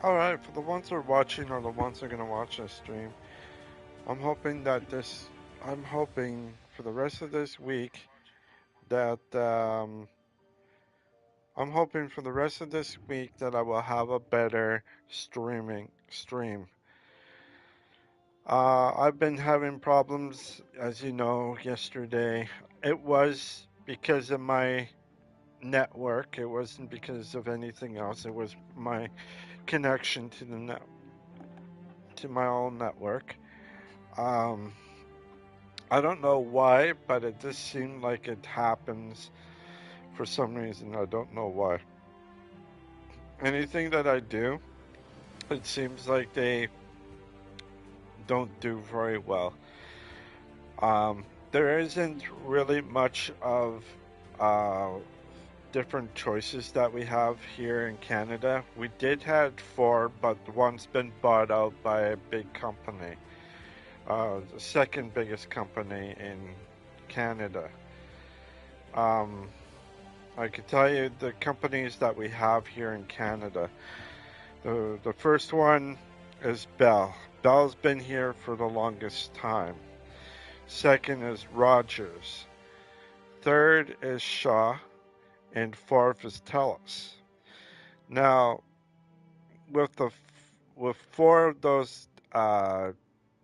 Alright, for the ones who are watching or the ones who are going to watch this stream, I'm hoping that I'm hoping for the rest of this week that, I'm hoping for the rest of this week that I will have a better stream. I've been having problems, as you know, yesterday. It was because of my network. It wasn't because of anything else. It was my connection to to my own network. Um, I don't know why, but it just seemed like it happens for some reason. I don't know why. Anything that I do, it seems like they don't do very well. There isn't really much of uh, different choices that we have here in Canada. We did have four, but one's been bought out by a big company, the second biggest company in Canada. Um, I can tell you the companies that we have here in Canada. The first one is Bell. Bell's been here for the longest time. Second is Rogers. Third is Shaw, and fourth is TELUS. Now, with the with four of those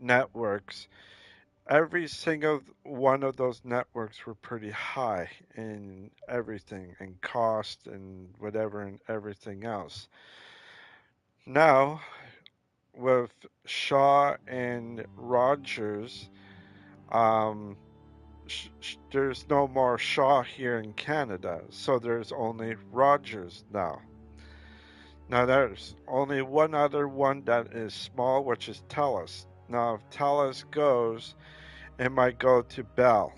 networks, every single one of those networks were pretty high in everything, in cost and whatever and everything else. Now, with Shaw and Rogers, um, there's no more Shaw here in Canada, so there's only Rogers now. Now, there's only one other one that is small, which is TELUS. Now, if TELUS goes, it might go to Bell,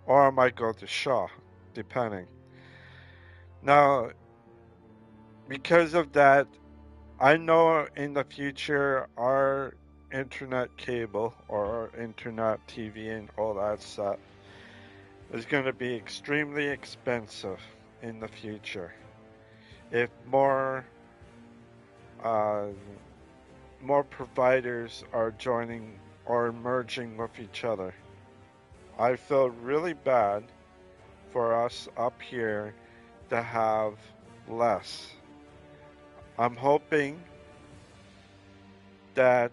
or it might go to Shaw, depending. Now, because of that, I know in the future our internet cable or our internet TV and all that stuff is going to be extremely expensive in the future. If uh, more providers are joining or merging with each other, I feel really bad for us up here to have less. I'm hoping that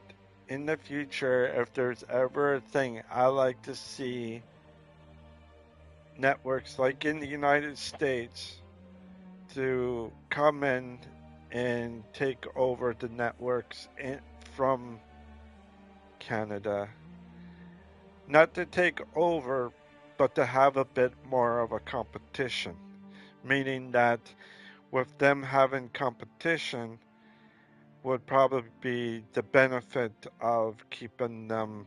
in the future, if there's ever a thing, I like to see networks like in the United States to come in and take over the networks from Canada. Not to take over, but to have a bit more of a competition. Meaning that with them having competition would probably be the benefit of keeping them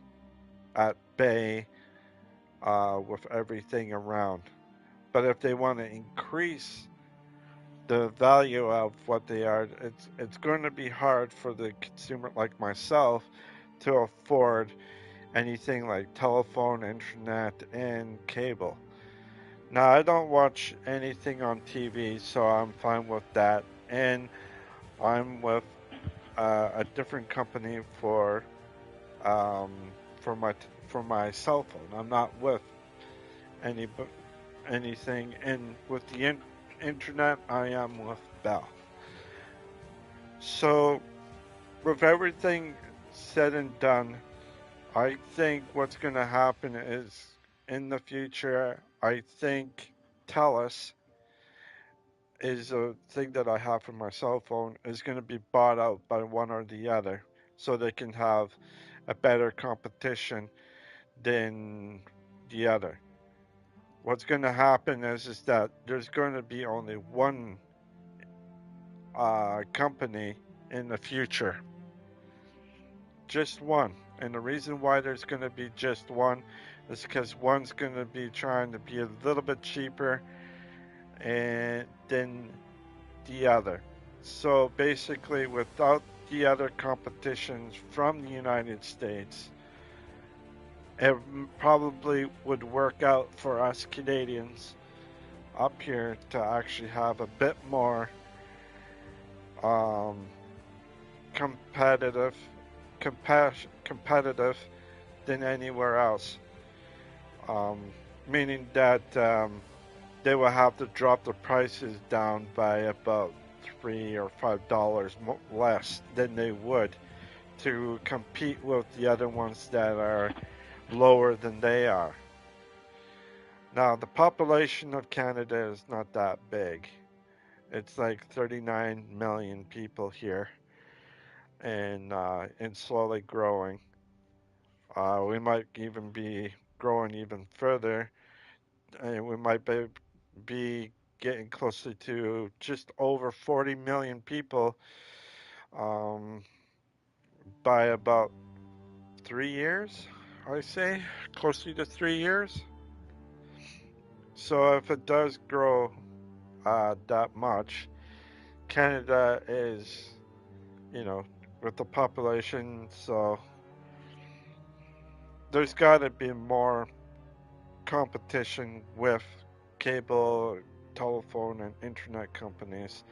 at bay with everything around. But if they want to increase the value of what they are, it's going to be hard for the consumer like myself to afford anything like telephone, internet, and cable. Now I don't watch anything on TV, so I'm fine with that, and I'm with a different company um, for my cell phone. I'm not with any anything, and with the internet, I am with Bell. So, with everything said and done, I think what's going to happen is in the future, I think TELUS is a thing that I have for my cell phone is going to be bought out by one or the other so they can have a better competition than the other. What's going to happen is that there's going to be only one company in the future, just one. And the reason why there's going to be just one is because one's going to be trying to be a little bit cheaper than the other. So basically, without the other competitions from the United States, it probably would work out for us Canadians up here to actually have a bit more um, competitive, competitive than anywhere else. Um, Meaning that they will have to drop the prices down by about $3 or $5 less than they would to compete with the other ones that are lower than they are. Now, the population of Canada is not that big. It's like 39 million people here, and slowly growing. We might even be growing even further, and we might be getting closer to just over 40 million people um, by about 3 years, I say, closer to 3 years. So if it does grow that much, Canada is, you know, with the population, so there's got to be more competition with cable, telephone, and internet companies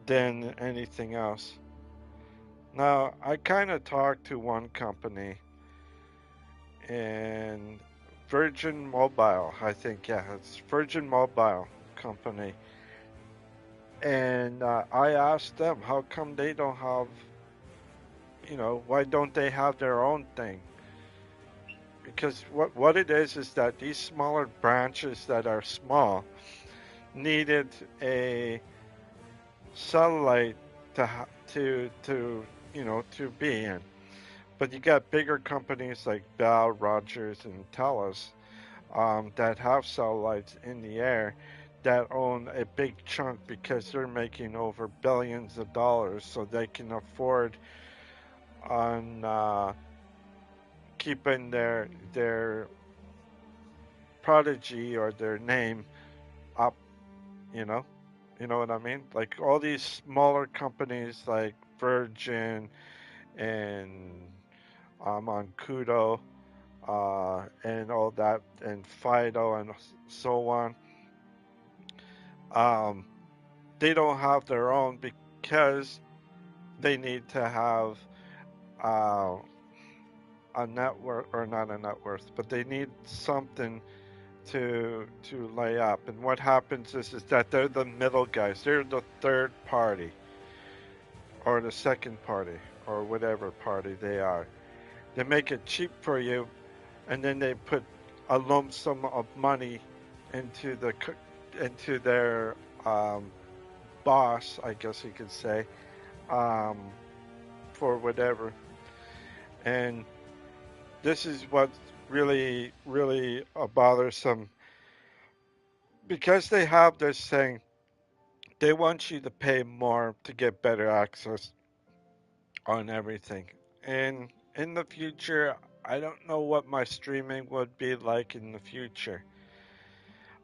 than anything else. Now, I kind of talked to one company and Virgin Mobile, I think, yeah, it's Virgin Mobile company. And I asked them, how come they don't have, why don't they have their own thing? Because what it is that these smaller branches that are small needed a satellite to be in. But you got bigger companies like Bell, Rogers, and Telus that have satellites in the air that own a big chunk because they're making over billions of dollars, so they can afford on keeping their prodigy or their name up. You know, you know what I mean? Like all these smaller companies like Virgin and on Kudo and all that, and Fido and so on. Um, they don't have their own because they need to have uh, a net worth, or not a net worth, but they need something to lay up. And what happens is that they're the middle guys. They're the third party or the second party or whatever party they are. They make it cheap for you, and then they put a lump sum of money into their um, boss, I guess you could say, um, for whatever. And this is what really, really bothersome because they have this thing. They want you to pay more to get better access on everything. And in the future, I don't know what my streaming would be like in the future.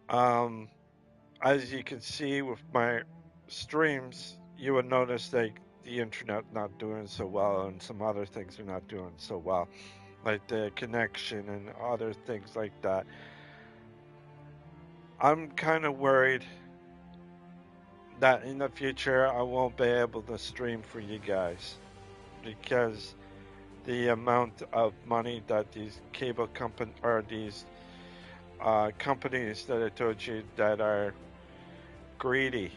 Um, as you can see with my streams, you would notice that the internet not doing so well and some other things are not doing so well, like the connection and other things like that. I'm kind of worried that in the future I won't be able to stream for you guys because the amount of money that these cable company or these companies that I told you that are greedy,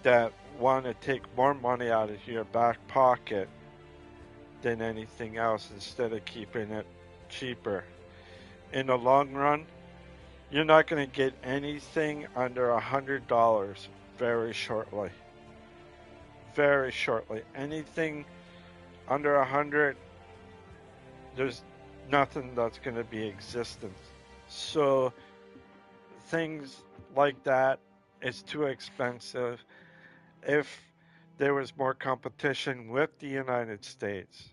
that want to take more money out of your back pocket than anything else instead of keeping it cheaper. In the long run, you're not going to get anything under $100 very shortly. Very shortly. Anything under 100, there's nothing that's going to be existent. So things like that is too expensive. If there was more competition with the United States,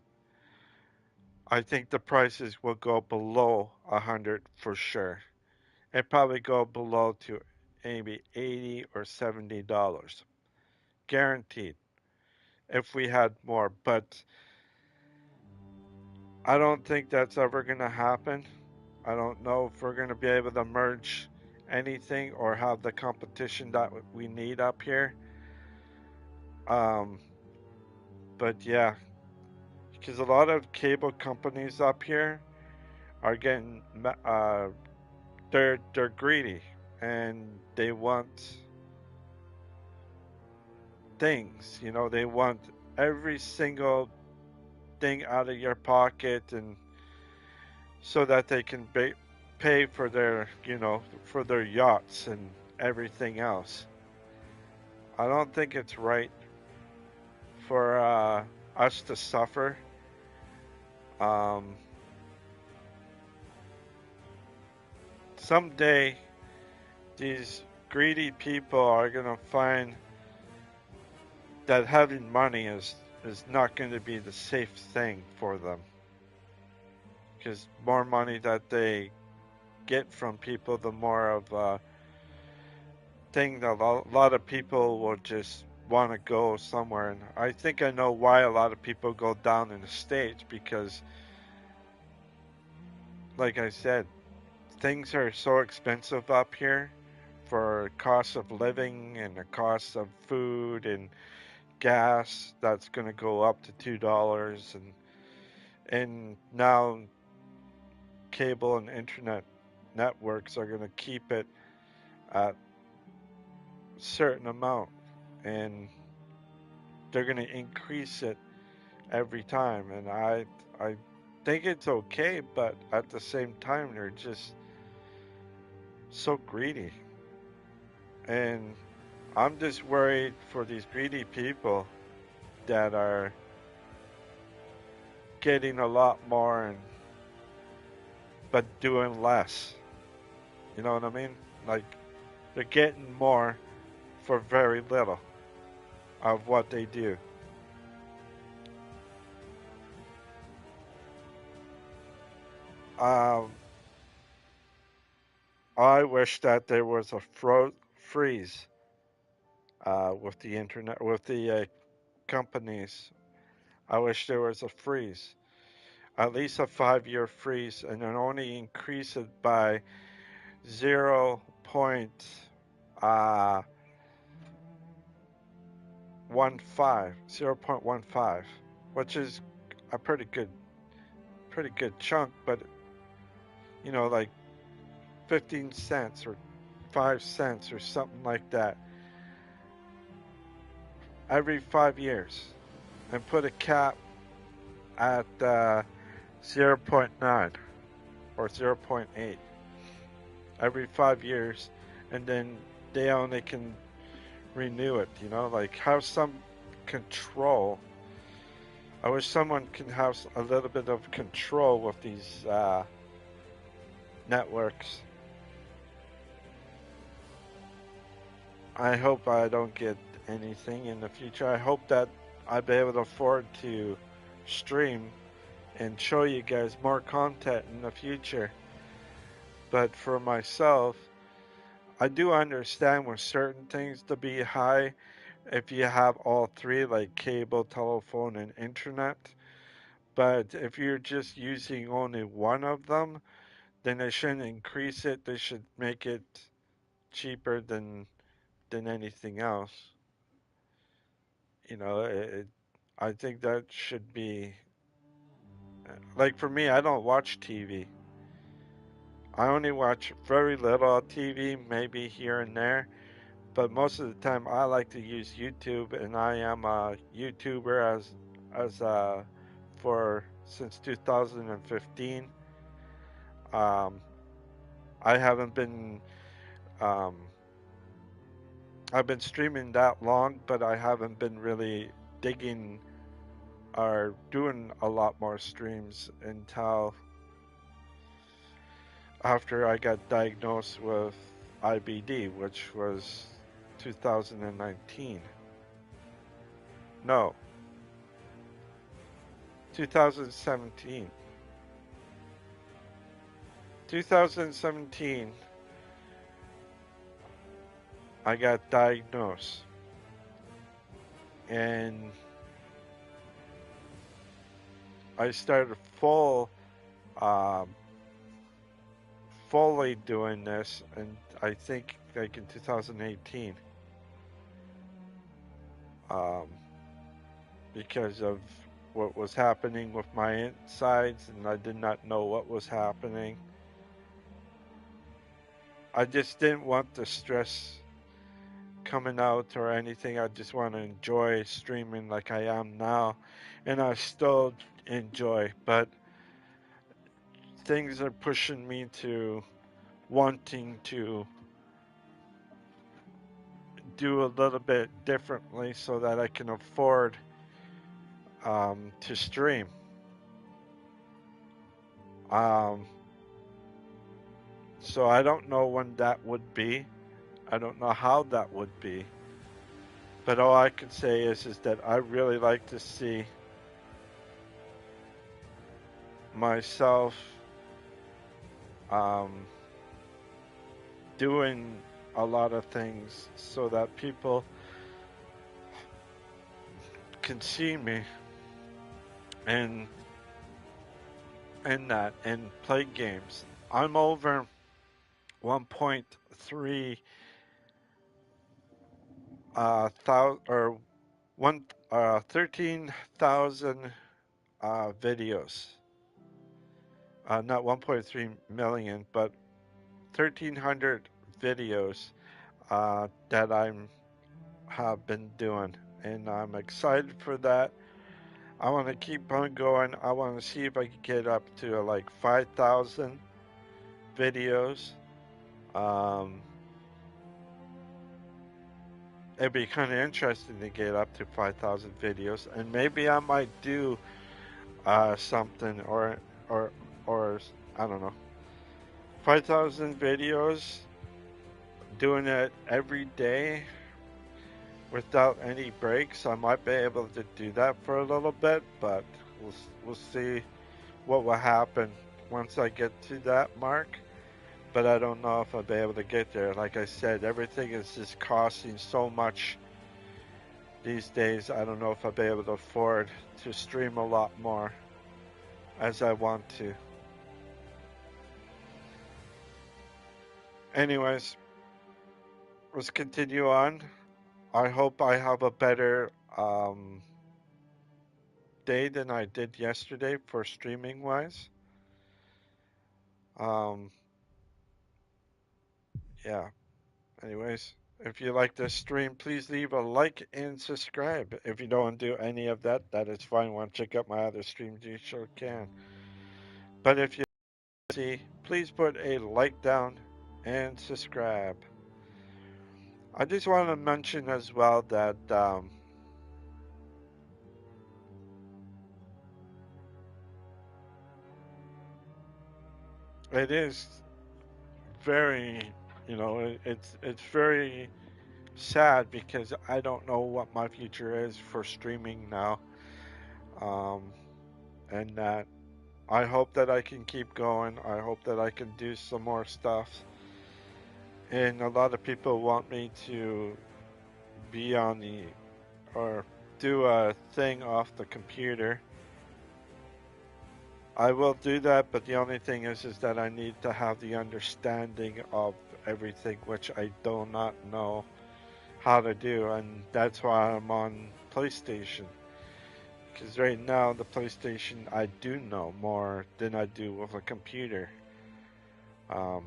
I think the prices will go below 100 for sure. It probably go below to maybe 80 or $70, guaranteed. If we had more, but I don't think that's ever going to happen. I don't know if we're going to be able to merge anything or have the competition that we need up here. Um, but yeah, because a lot of cable companies up here are getting they're greedy and they want things. You know, they want every single thing out of your pocket, and so that they can pay for their, for their yachts and everything else. I don't think it's right for us to suffer. Um, Someday, these greedy people are gonna find that having money is not going to be the safe thing for them, because more money that they get from people, the more of a thing that a lot of people will just want to go somewhere. And I think I know why a lot of people go down in the States, because, like I said, things are so expensive up here for cost of living and the cost of food and gas that's going to go up to $2, and now cable and internet networks are going to keep it at a certain amount, and they're going to increase it every time. And I think it's okay, but at the same time they're just so greedy, and I'm just worried for these greedy people that are getting a lot more and but doing less. You know what I mean? Like, they're getting more for very little of what they do. Um, I wish that there was a freeze with the internet, with the companies. I wish there was a freeze, at least a 5-year freeze, and then only increase it by 0. Uh, 0.15, which is a pretty good chunk, but like 15 cents or 5 cents or something like that every 5 years, and put a cap at zero 0.9 or 0.8 every 5 years, and then they only can renew it. Like, have some control. I wish someone can have a little bit of control with these networks. I hope I don't get anything in the future. I hope that I'll be able to afford to stream and show you guys more content in the future. But for myself, I do understand with certain things to be high if you have all three, like cable, telephone, and internet. But if you're just using only one of them, then they shouldn't increase it. They should make it cheaper than anything else. I think that should be like, for me. I don't watch TV. I only watch very little TV, maybe here and there. But most of the time, I like to use YouTube, and I am a YouTuber as for since 2015. Um, I haven't been um, I've been streaming that long, but I haven't been really digging or doing a lot more streams until after I got diagnosed with IBD, which was 2019. No, 2017. 2017, I got diagnosed, and I started um, fully doing this, and I think like in 2018. um, because of what was happening with my insides, and I did not know what was happening. I just didn't want the stress coming out or anything. I just want to enjoy streaming like I am now, and I still enjoy, but things are pushing me to wanting to do a little bit differently so that I can afford to stream. Um, so I don't know when that would be. I don't know how that would be. But all I can say is that I really like to see myself um, doing a lot of things so that people can see me and and play games. I'm over 1.3 thousand or 13,000 videos. Not 1.3 million, but 1,300 videos that I'm have been doing, and I'm excited for that. I want to keep on going. I want to see if I can get up to like 5,000 videos. Um, it'd be kind of interesting to get up to 5,000 videos, and maybe I might do something or or I don't know, 5,000 videos, doing it every day without any breaks. I might be able to do that for a little bit, but we'll see what will happen once I get to that mark. But I don't know if I'll be able to get there. Like I said, everything is just costing so much these days. I don't know if I'll be able to afford to stream a lot more as I want to. Anyways, let's continue on. I hope I have a better day than I did yesterday for streaming wise. Um, yeah. Anyways, if you like this stream, please leave a like and subscribe. If you don't want to do any of that, that is fine. Want to check out my other streams, you sure can. But if you see, please put a like down and subscribe. I just want to mention as well that it is very, it's very sad because I don't know what my future is for streaming now, um, and that I hope that I can keep going. I hope that I can do some more stuff. And a lot of people want me to be on the or do a thing off the computer. I will do that, but the only thing is that I need to have the understanding of everything, which I do not know how to do, and that's why I'm on PlayStation. Because right now, the PlayStation, I do know more than I do with a computer. Um,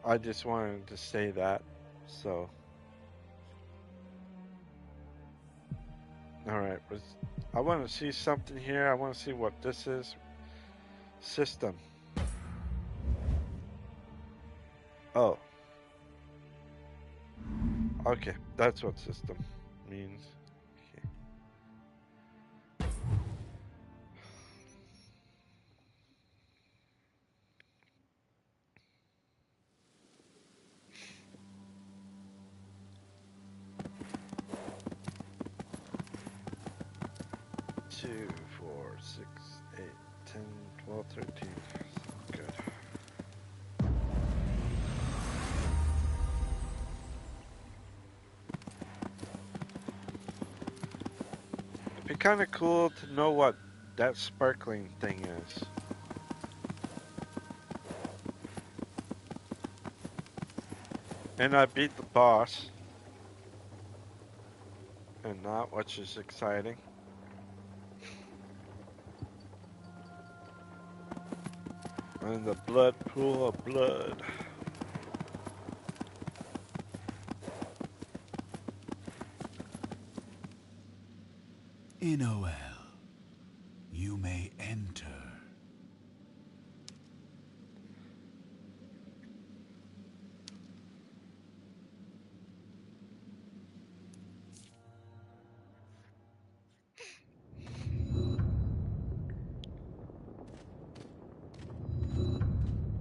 I just wanted to say that. So, alright. I want to see something here. I want to see what this is. System. Oh, okay. That's what system means. Okay. 2, 4, 6, 8, 10, 12, 13. Good. It'd be kind of cool to know what that sparkling thing is. And I beat the boss. And not, which is exciting. And the blood pool of blood. Inoel, you may enter.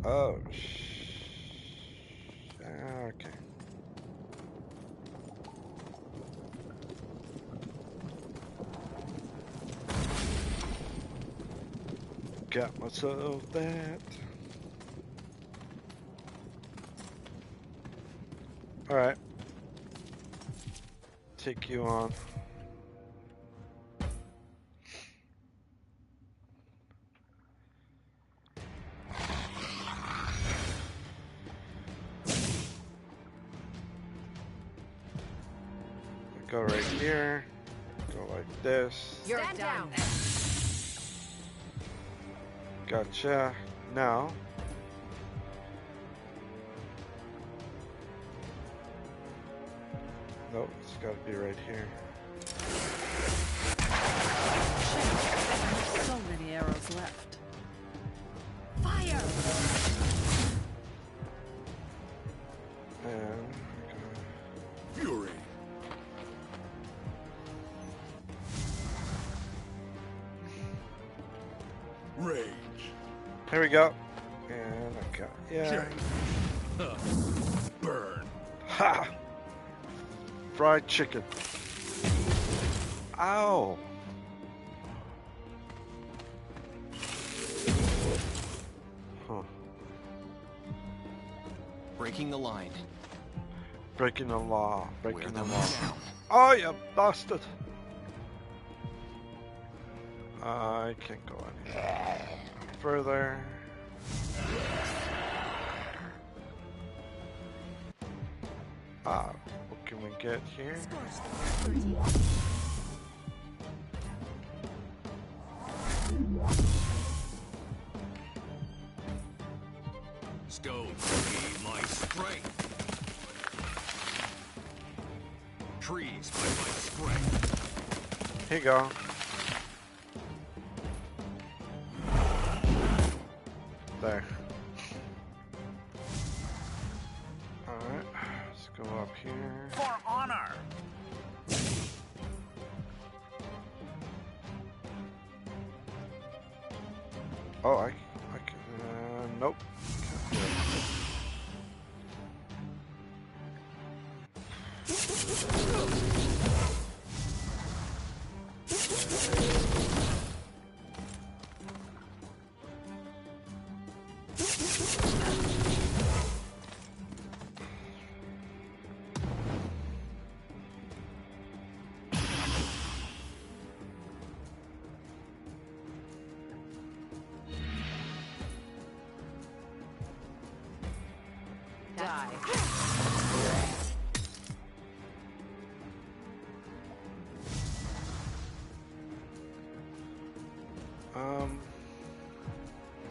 Oh, okay. Got myself that. Alright. Take you on. Go right here. Go like this. You're down. Gotcha. Now. Nope, it's gotta be right here. So many arrows left. Fire! And Fury. Rage. here we go. And I got, yeah. Burn. Ha! Fried chicken. Ow! Huh. Breaking the line. Breaking the law. Wear Breaking the them law. down. Oh, you bastard! I can't go any further. What can we get here? Stones be my strength. Trees by my strength. Here you go. There. Alright, let's go up here. For honor. Oh, I can, nope. Can't do it.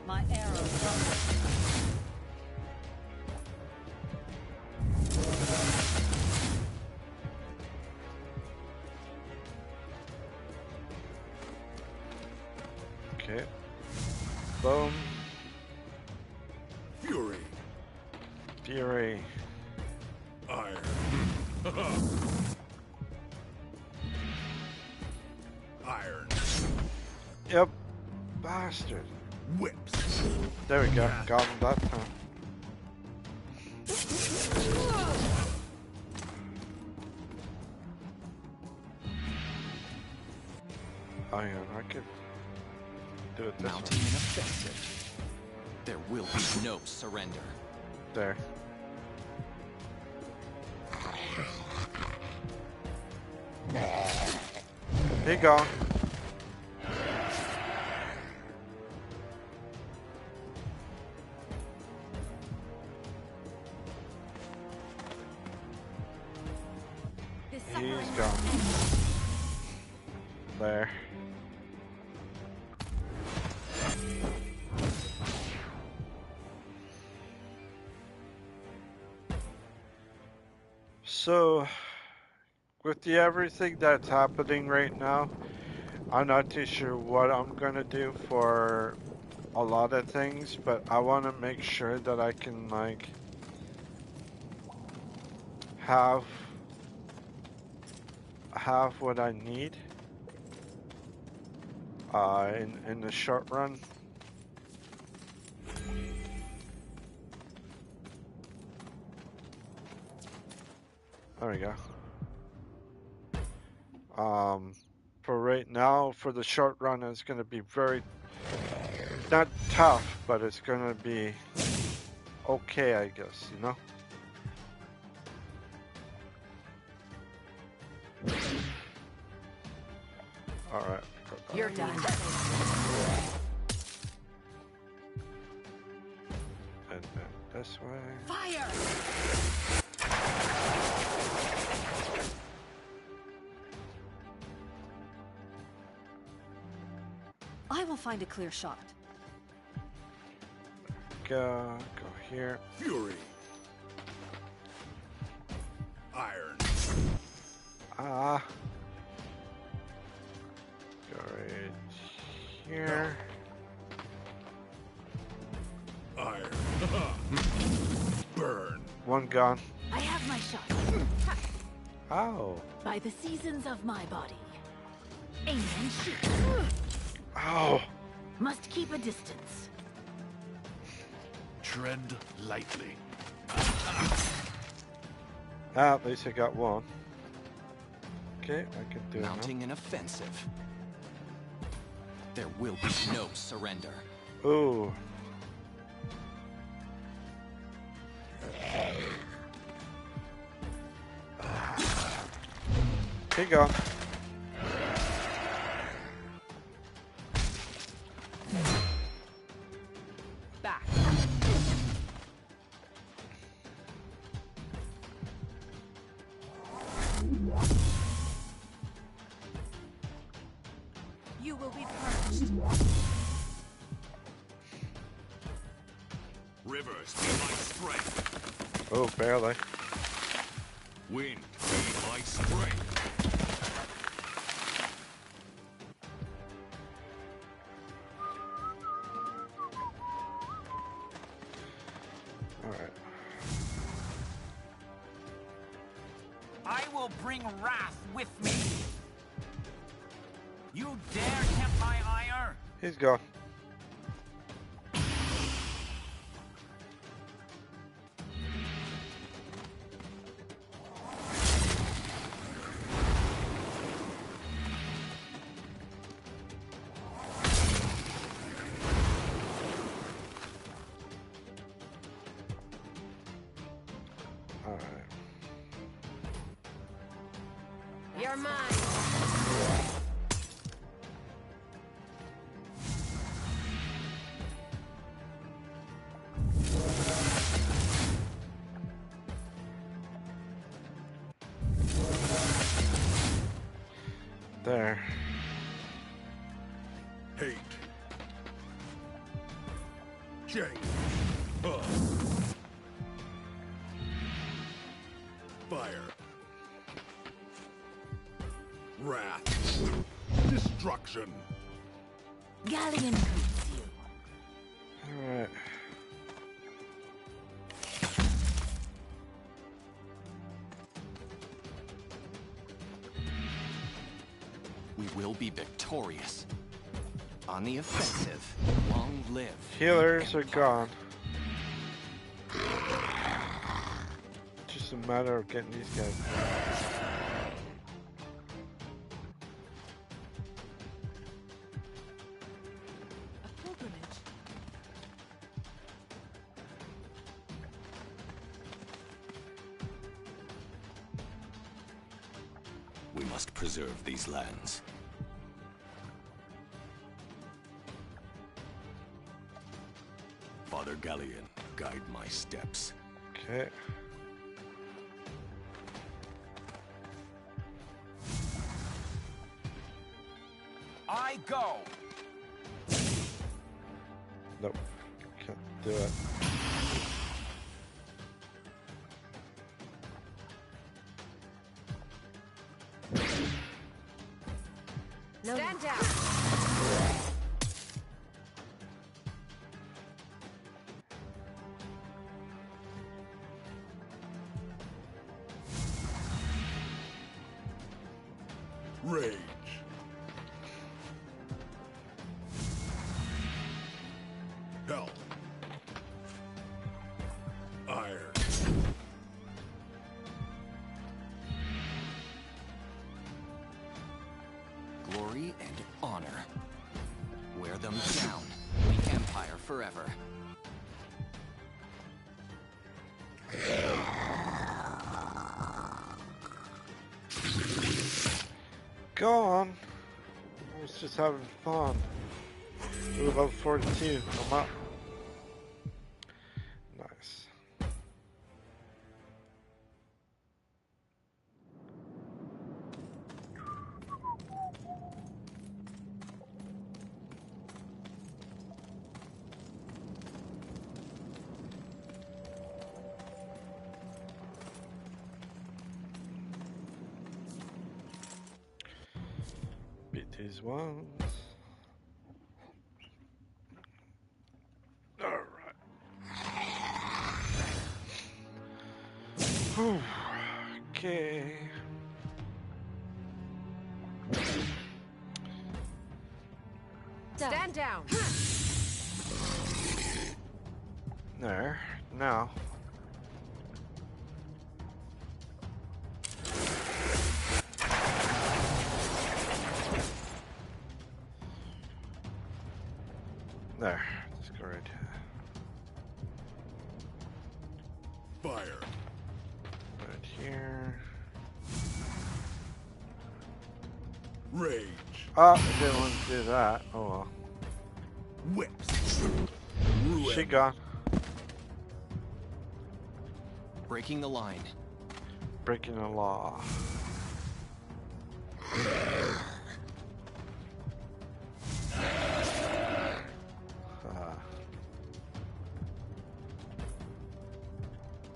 My arrows. Okay. Boom. Fury. Fury. Iron. Iron. Yep. Bastard. Whips. There we go. Got him that time. Oh yeah, I could do it this Mounting way. an offensive. There will be no surrender. There. Here you go. He's gone. There. So, with the everything that's happening right now, I'm not too sure what I'm gonna do for a lot of things, but I want to make sure that I can like have what I need in the short run. There we go. For right now, for the short run, it's going to be very, not tough, but it's going to be okay, I guess, you know? Alright. You're done. And then this way. Fire! I will find a clear shot. Go here. Fury. Iron. Ah. Go right here. Iron. Burn. One gone. I have my shot. Ow. By the seasons of my body. Aim and shoot. Ow. Must keep a distance. Tread lightly. Ah, at least I got one. Okay, I can do it now. Mounting an offensive. There will be no surrender. Ooh. Here you go. Back. You will be purged. Rivers be my strength. Oh, barely. Wind be my strength. Alright. I will bring wrath with me. You dare tempt my ire? He's gone. Alright. You're mine. There. Hate. Change. Fire. Wrath. Destruction. Galleon greets you. Alright. We will be victorious. On the offensive. Long live. the Healers are Empire. gone. Just a matter of getting these guys. A pilgrimage. We must preserve these lands. Father Galleon, guide my steps. Okay. go. Nope. Can't do it. Stand down. Rage. Hell. Iron. Glory and honor. Wear them down. The Empire forever. Go on. I was just having fun. Ooh, level 42. I'm up. Nice. Beat these ones. Alright. Okay. Stand down. There. Now. There. That's great. Fire. Right here. Rage. Oh, I didn't want to do that. Oh well. Whips. She gone. Breaking the line. Breaking the law.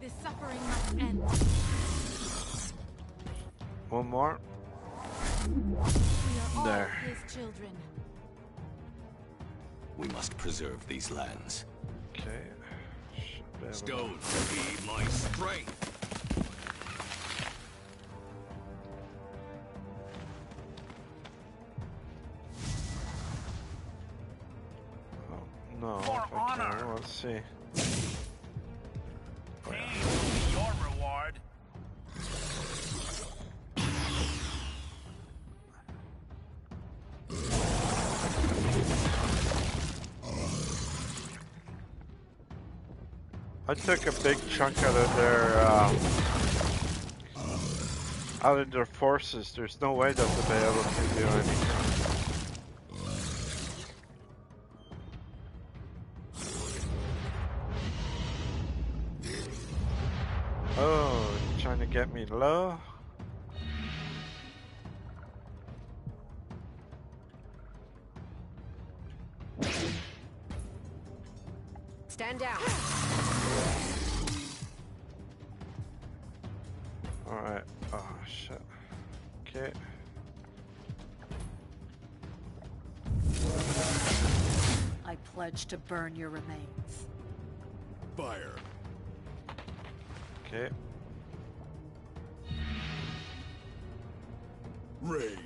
This suffering must end. One more. We are all There. his children. We must preserve these lands. Okay. Should be able to- Stones be my strength. Oh, no. For Okay, honor. let's see. Pain will be your reward. I took a big chunk out of their forces. There's no way that they'll be able to do anything. Oh, trying to get me low. Stand down. Alright. Oh, shit. Okay. I pledge to burn your remains. Fire. Okay. Rage.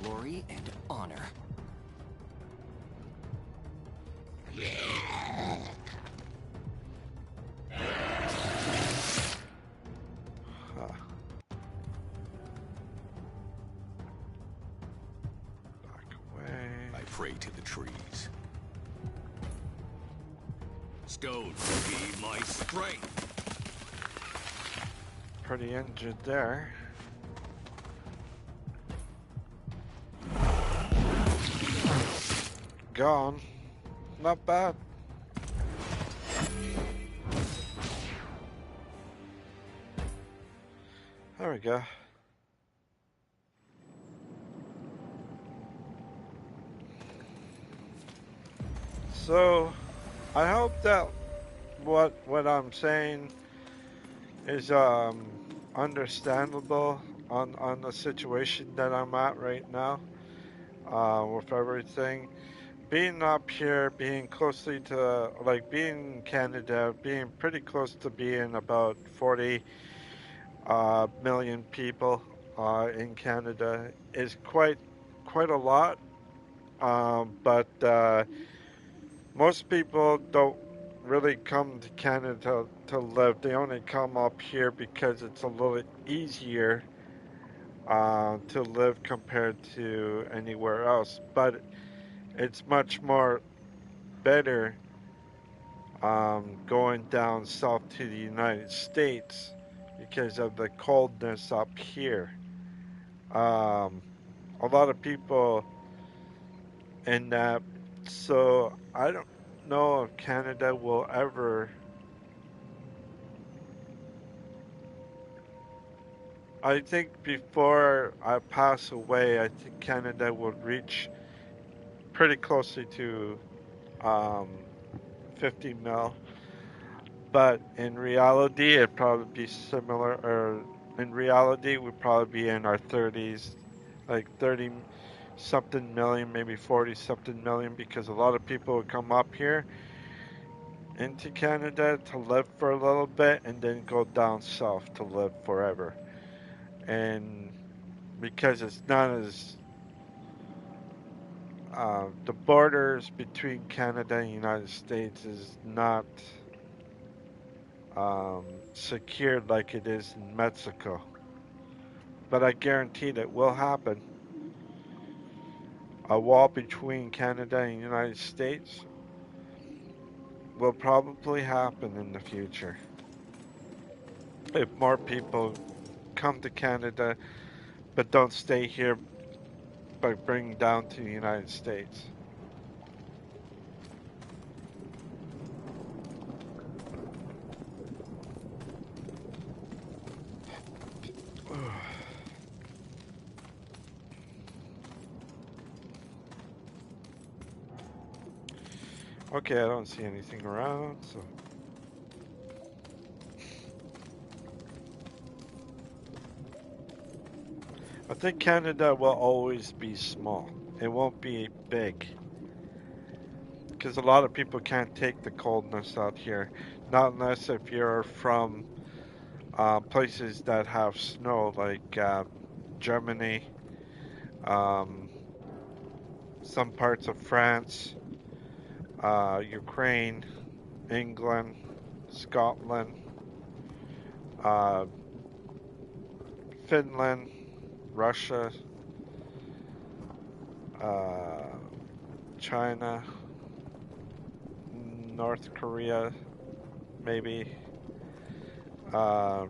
Glory and honor. Huh. Back away. I pray to the trees. Stones be my strength. Pretty injured there. Gone. Not bad. Alright. There we go. So, I hope that what I'm saying is understandable on the situation that I'm at right now with everything. Being up here, being closely to like being in Canada, being pretty close to being about 40 million people in Canada is quite a lot. But most people don't really come to Canada to live. They only come up here because it's a little easier to live compared to anywhere else. But it's much more better going down south to the United States because of the coldness up here. Um, a lot of people in that, so I don't know if Canada will ever. I think before I pass away, I think Canada will reach pretty closely to um, 50 mil. But in reality, it'd probably be similar, or in reality, we'd probably be in our 30s, like 30 something million, maybe 40 something million, because a lot of people would come up here into Canada to live for a little bit and then go down south to live forever. And because it's not as the borders between Canada and the United States is not secured like it is in Mexico. But I guarantee that will happen. A wall between Canada and the United States will probably happen in the future. If more people come to Canada but don't stay here but bring down to the United States. Okay, I don't see anything around, so. I think Canada will always be small. It won't be big. Because a lot of people can't take the coldness out here. Not unless if you're from places that have snow, like Germany, um, some parts of France, Ukraine, England, Scotland, uh, Finland, Russia, uh, China, North Korea, maybe,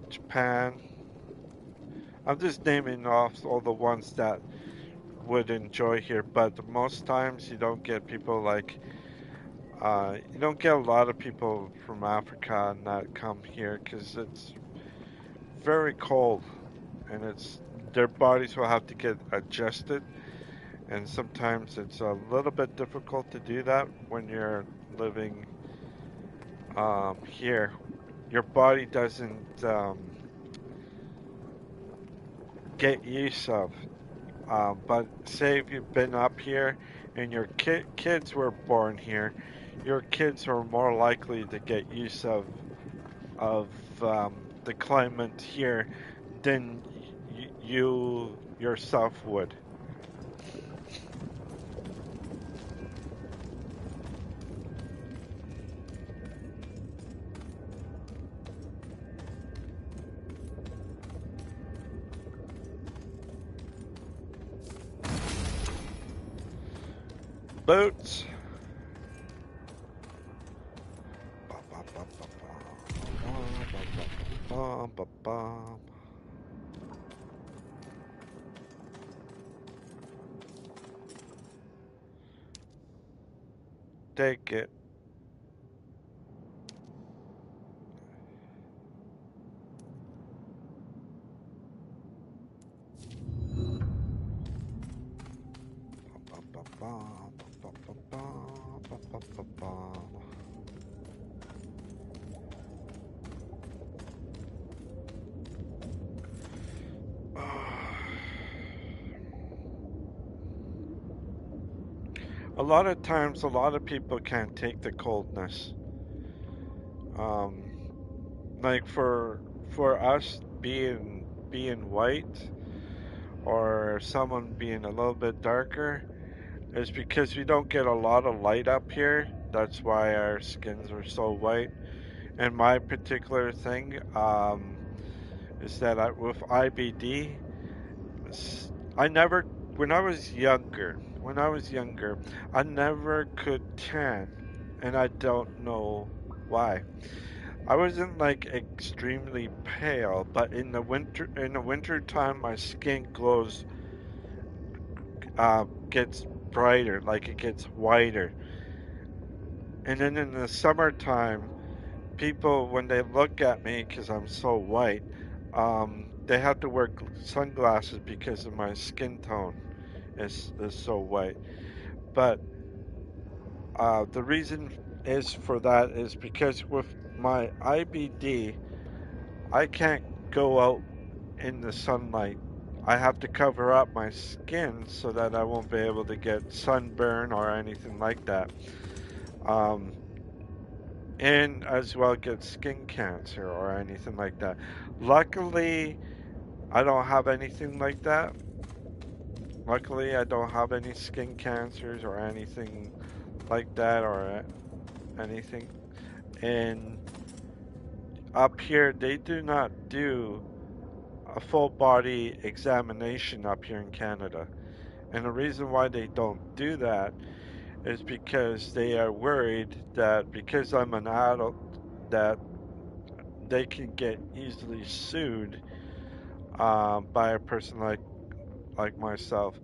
Japan. I'm just naming off all the ones that would enjoy here, but most times you don't get people like, you don't get a lot of people from Africa and that come here because it's very cold and their bodies will have to get adjusted, and sometimes it's a little bit difficult to do that when you're living here. Your body doesn't get used of. But say if you've been up here and your kids were born here, your kids are more likely to get used of the climate here than you yourself would. Boats. Take it. a bomb. A lot of times, a lot of people can't take the coldness. Um, like for us being white or someone being a little bit darker, is because we don't get a lot of light up here. That's why our skins are so white. And my particular thing is that with IBD, I never, when I was younger, I never could tan, and I don't know why. I wasn't like extremely pale, but in the winter time, my skin gets brighter, like it gets whiter. And then in the summertime, people, when they look at me because I'm so white, they have to wear sunglasses because of my skin tone is so white. But the reason is for that is because with my IBD, I can't go out in the sunlight. I have to cover up my skin so that I won't be able to get sunburn or anything like that. Um, and as well get skin cancer or anything like that. Luckily, I don't have anything like that. Luckily, I don't have any skin cancers or anything like that or anything. And up here, they do not do a full body examination up here in Canada. And the reason why they don't do that is because they are worried that because I'm an adult, that they can get easily sued by a person like myself.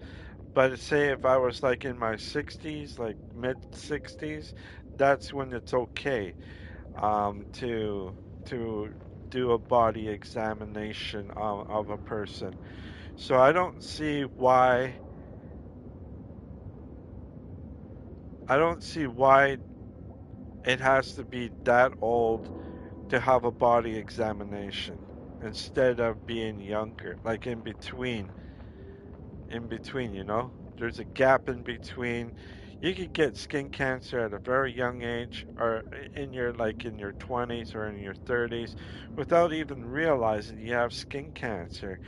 But say if I was like in my 60s, like mid 60s, that's when it's okay to do a body examination of a person. So I don't see why it has to be that old to have a body examination instead of being younger, like in between, you know? There's a gap in between. You could get skin cancer at a very young age or in your 20s or in your 30s without even realizing you have skin cancer.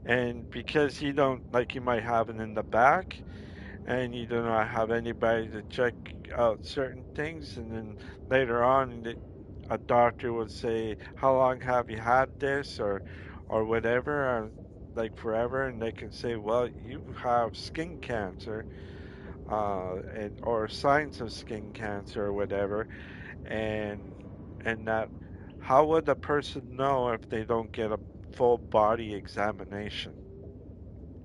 And because you might have it in the back and you do not have anybody to check out certain things, and then later on a doctor would say, "How long have you had this?" or whatever, like forever, and they can say, "Well, you have skin cancer, or signs of skin cancer or whatever," and that. How would a person know if they don't get a full body examination?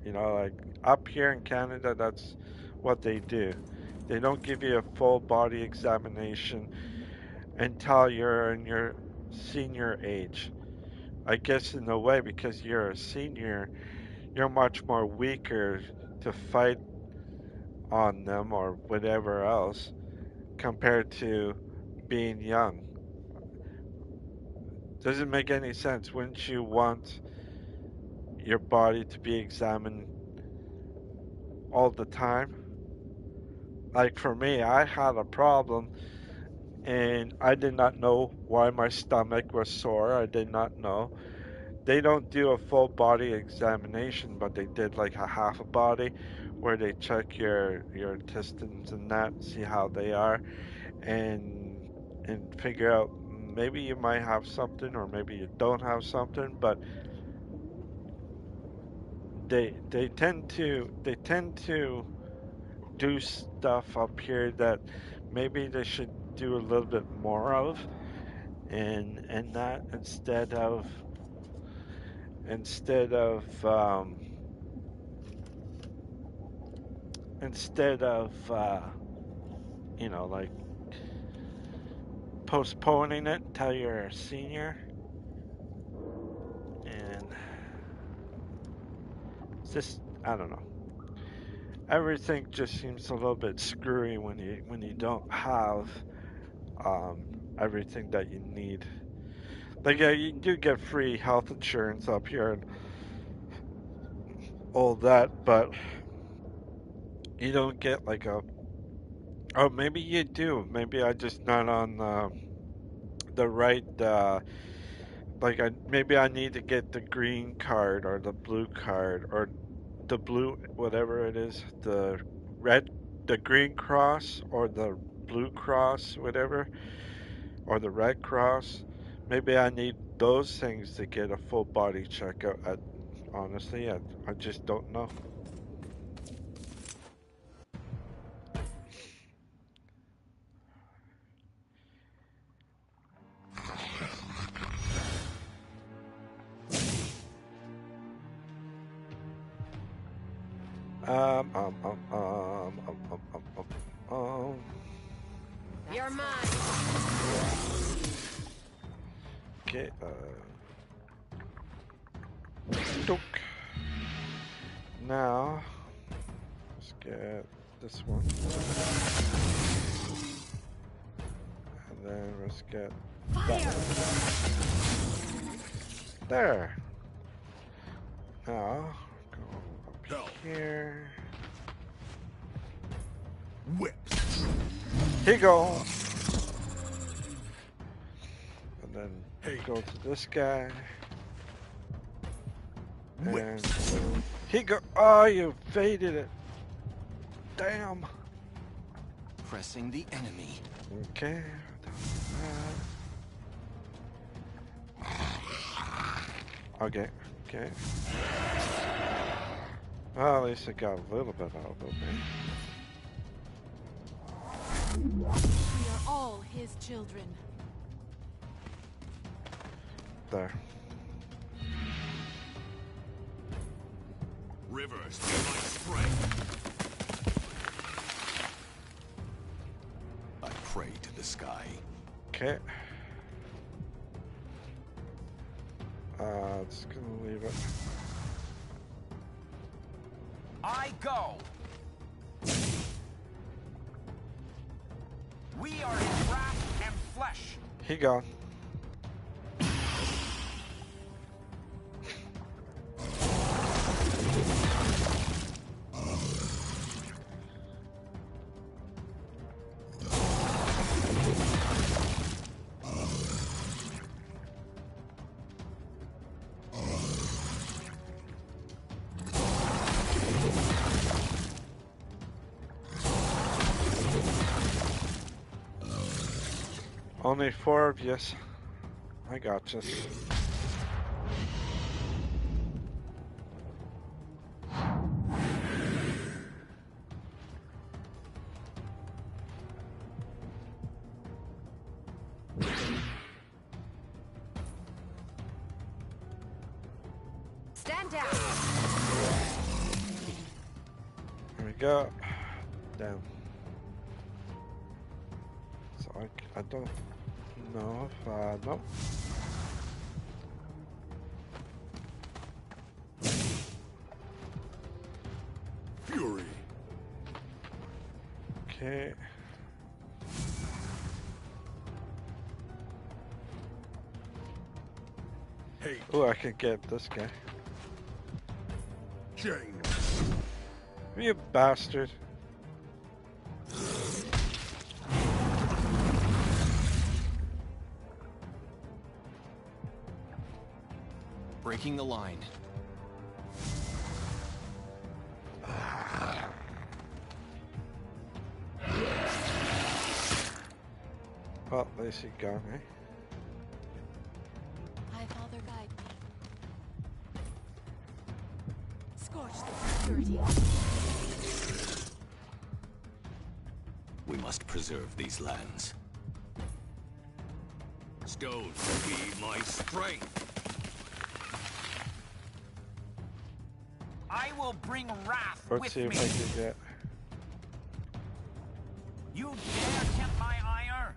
Like up here in Canada, that's what they do. They don't give you a full body examination until you're in your senior age. I guess in a way, because you're a senior, you're much more weaker to fight on them or whatever else compared to being young. Doesn't make any sense. Wouldn't you want your body to be examined all the time? Like for me, I had a problem and I did not know why my stomach was sore. I did not know. They don't do a full body examination, but they did like a half a body where they check your intestines and that, see how they are, and figure out maybe you might have something or maybe you don't have something, but they tend to do stuff up here that maybe they should do a little bit more of, and that instead of like postponing it until you're a senior, and it's just, I don't know. everything just seems a little bit screwy when you don't have everything that you need. Like, yeah, you do get free health insurance up here and all that, but you don't get like a. Oh, maybe you do. Maybe I just not on the right. Like, maybe I need to get the green card or the blue card or the blue, whatever it is, the red, the green cross or the blue cross, whatever, or the red cross. Maybe I need those things to get a full body checkup. Honestly, I just don't know. Um, um, um, um, um, um, um, um, um. You're mine. Okay, Dook. Now, let's get this one. And then let's get Fire! there. Now, go up here. Whips. Here you go. And then go to this guy. And he go. Oh, you faded it. Damn. Pressing the enemy. Okay. Okay. Okay. Well, at least I got a little bit out of it. We are all his children. There. Rivers be my strength. I pray to the sky. Okay. Just gonna leave it. I go. We are in wrath and flesh. He gone. Only 4 of yous. I got you. Stand down. Here we go. Down. So I don't know if no. Fury. Okay. Hate. Oh, I could get this guy. Change. You bastard. Breaking the line. Well, at least he gone, eh? High Father, guide me. Scorch the dirty. We must preserve these lands. Stones be my strength. I will bring wrath Let's with see if me. I can get. You dare tempt my ire?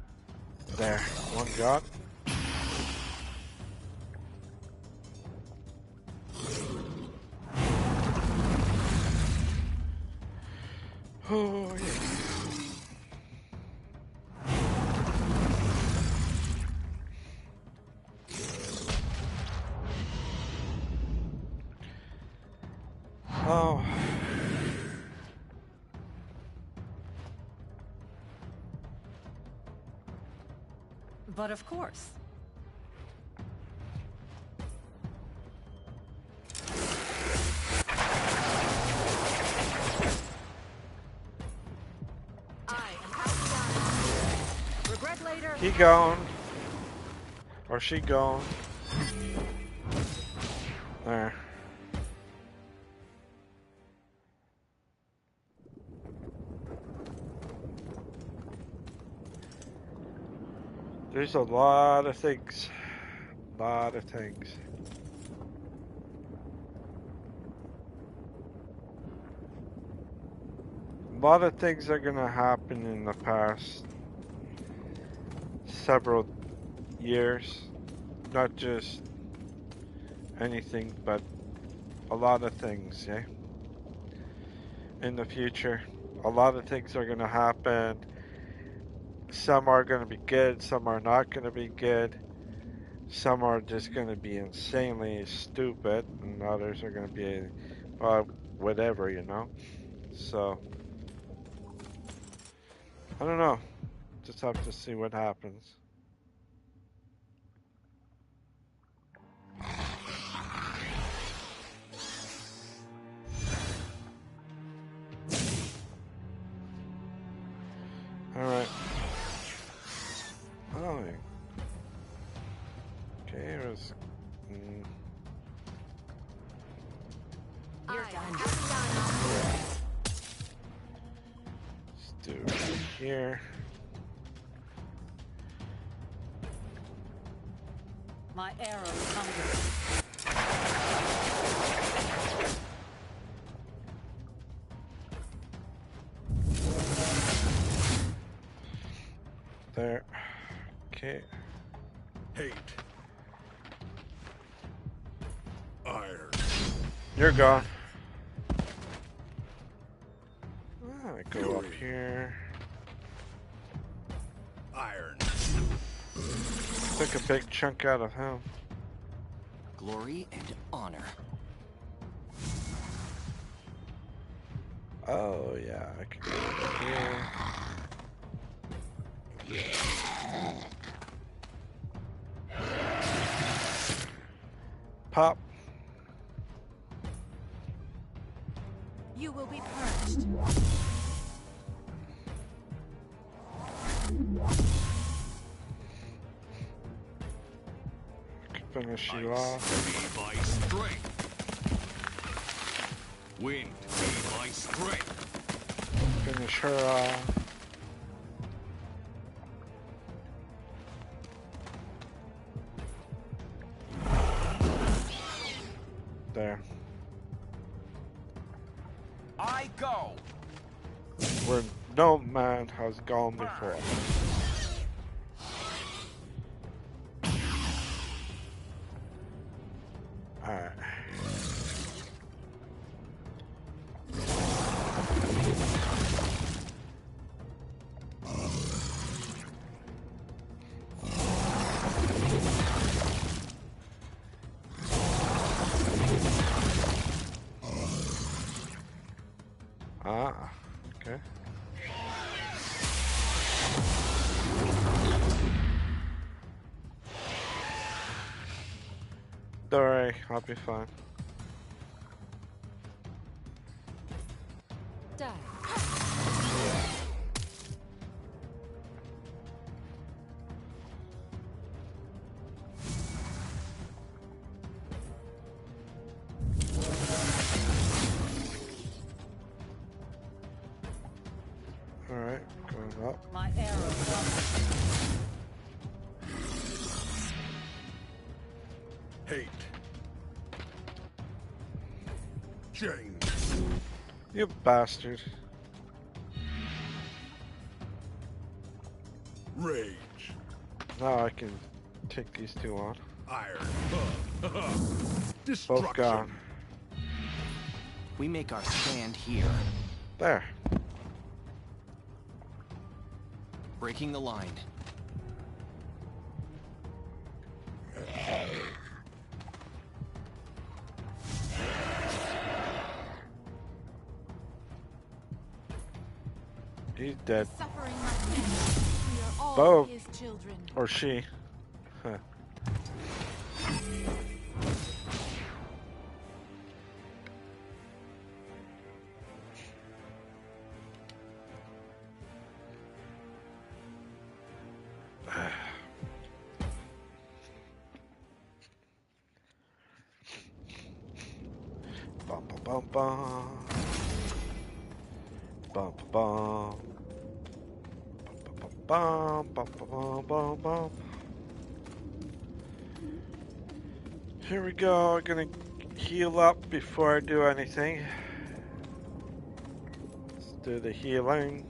There. One got. Oh, yeah. Oh. But of course. Regret later. He gone. Or she gone. There. There's a lot of things. Lot of things. A lot of things are gonna happen in the past several years. Not just anything, but a lot of things, yeah. In the future. A lot of things are gonna happen. Some are gonna be good, some are not gonna be good. Some are just gonna be insanely stupid, and others are gonna be, whatever, you know? So, I don't know. Just have to see what happens. Alright. Oh, okay, it was... You're done. Let's do it right here. My arrows hunger. There. Okay. Hate. Iron. You're gone. I go up here. Iron. Took a big chunk out of him. Glory and honor. Oh, yeah, I can go up here. Pop. You will be purged. Finish you off. Be my strength. Wind be my strength. Finish her off. There. I go. Where no man has gone before. Alright. Ah, okay. Don't worry, I'll be fine. Die. Alright, going up. My arrows hunger. Hate. Change. You bastard. Rage. Now I can take these two on. Iron. Both Destruction. gone. We make our stand here. There. breaking the line. He's dead. Suffering must end. We are all Bo. his children. Or she. Huh. Bum bum bum bum bum bum bum bum bum bum bum. Here we go. I'm gonna heal up before I do anything. Let's do the healing.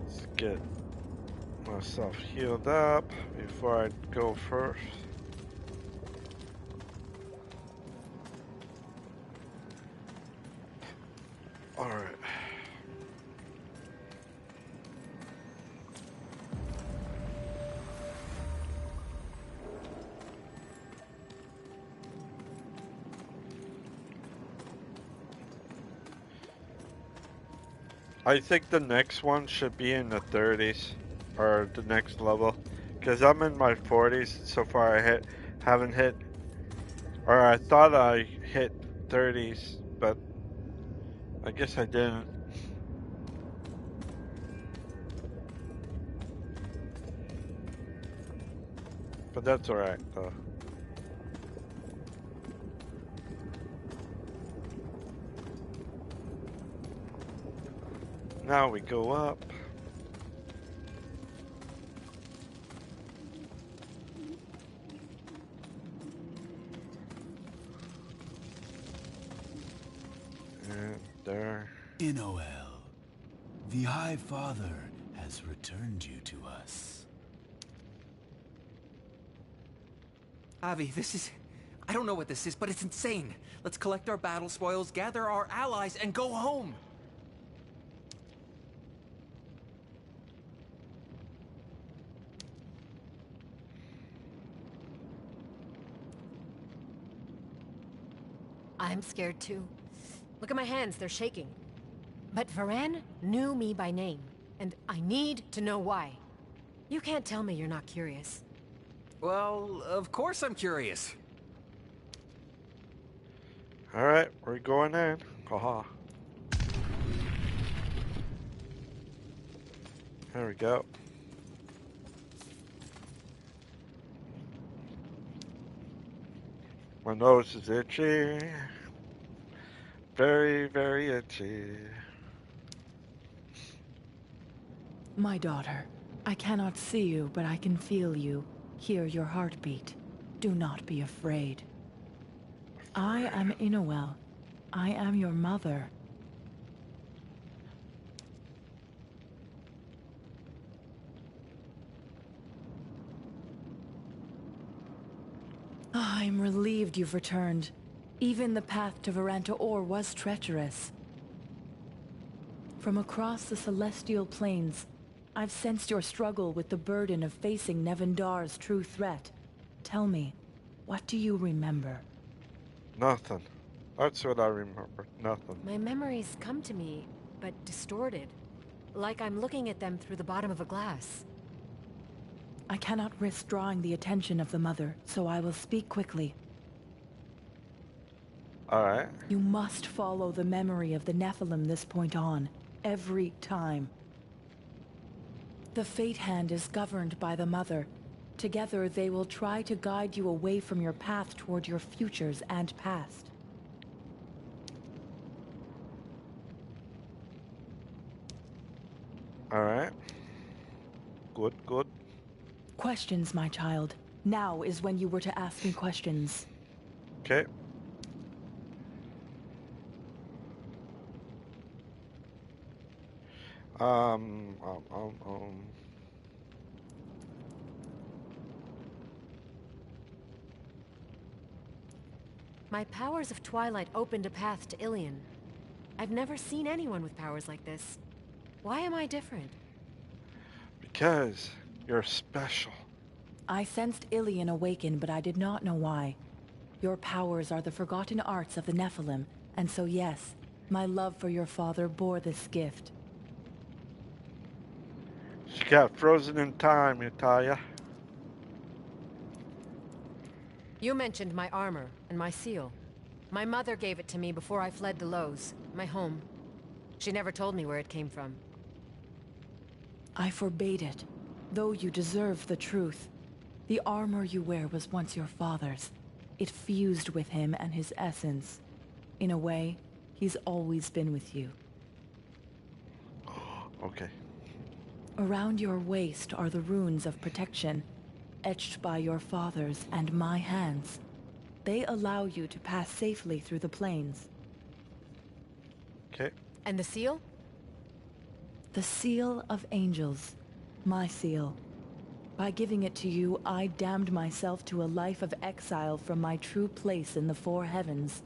Let's get myself healed up before I go first. Alright. I think the next one should be in the 30s, or the next level, because I'm in my 40s so far. Haven't hit, or I thought I hit 30s, but I guess I didn't. But that's alright though. Now we go up. And there. Inoel, the High Father has returned you to us. Avi, this is... I don't know what this is, but it's insane. Let's collect our battle spoils, gather our allies, and go home. I'm scared too. Look at my hands, they're shaking. But Varenne knew me by name, and I need to know why. You can't tell me you're not curious. Well, of course I'm curious. Alright, we're going in. Haha. There we go. My nose is itchy. Very, very itchy. My daughter, I cannot see you, but I can feel you, hear your heartbeat. Do not be afraid. I am Inoel. I am your mother. I'm relieved you've returned. Even the path to Varanta Or was treacherous. From across the celestial plains, I've sensed your struggle with the burden of facing Nevendar's true threat. Tell me, what do you remember? Nothing. That's what I remember. Nothing. My memories come to me, but distorted. Like I'm looking at them through the bottom of a glass. I cannot risk drawing the attention of the mother, so I will speak quickly. Alright. You must follow the memory of the Nephilim this point on, every time. The Fate Hand is governed by the Mother. Together they will try to guide you away from your path toward your futures and past. Alright. Good, good. Questions, my child. Now is when you were to ask me questions. Okay. Um. My powers of Twilight opened a path to Ilion. I've never seen anyone with powers like this. Why am I different? Because you're special. I sensed Ilion awaken, but I did not know why. Your powers are the forgotten arts of the Nephilim, and so yes, my love for your father bore this gift. She got frozen in time, Natalia. You mentioned my armor and my seal. My mother gave it to me before I fled to Lowe's, my home. She never told me where it came from. I forbade it, though you deserve the truth. The armor you wear was once your father's. It fused with him and his essence. In a way, he's always been with you. Okay. Around your waist are the runes of protection, etched by your father's and my hands. They allow you to pass safely through the plains. Okay. And the seal? The seal of angels, my seal. By giving it to you, I damned myself to a life of exile from my true place in the four heavens.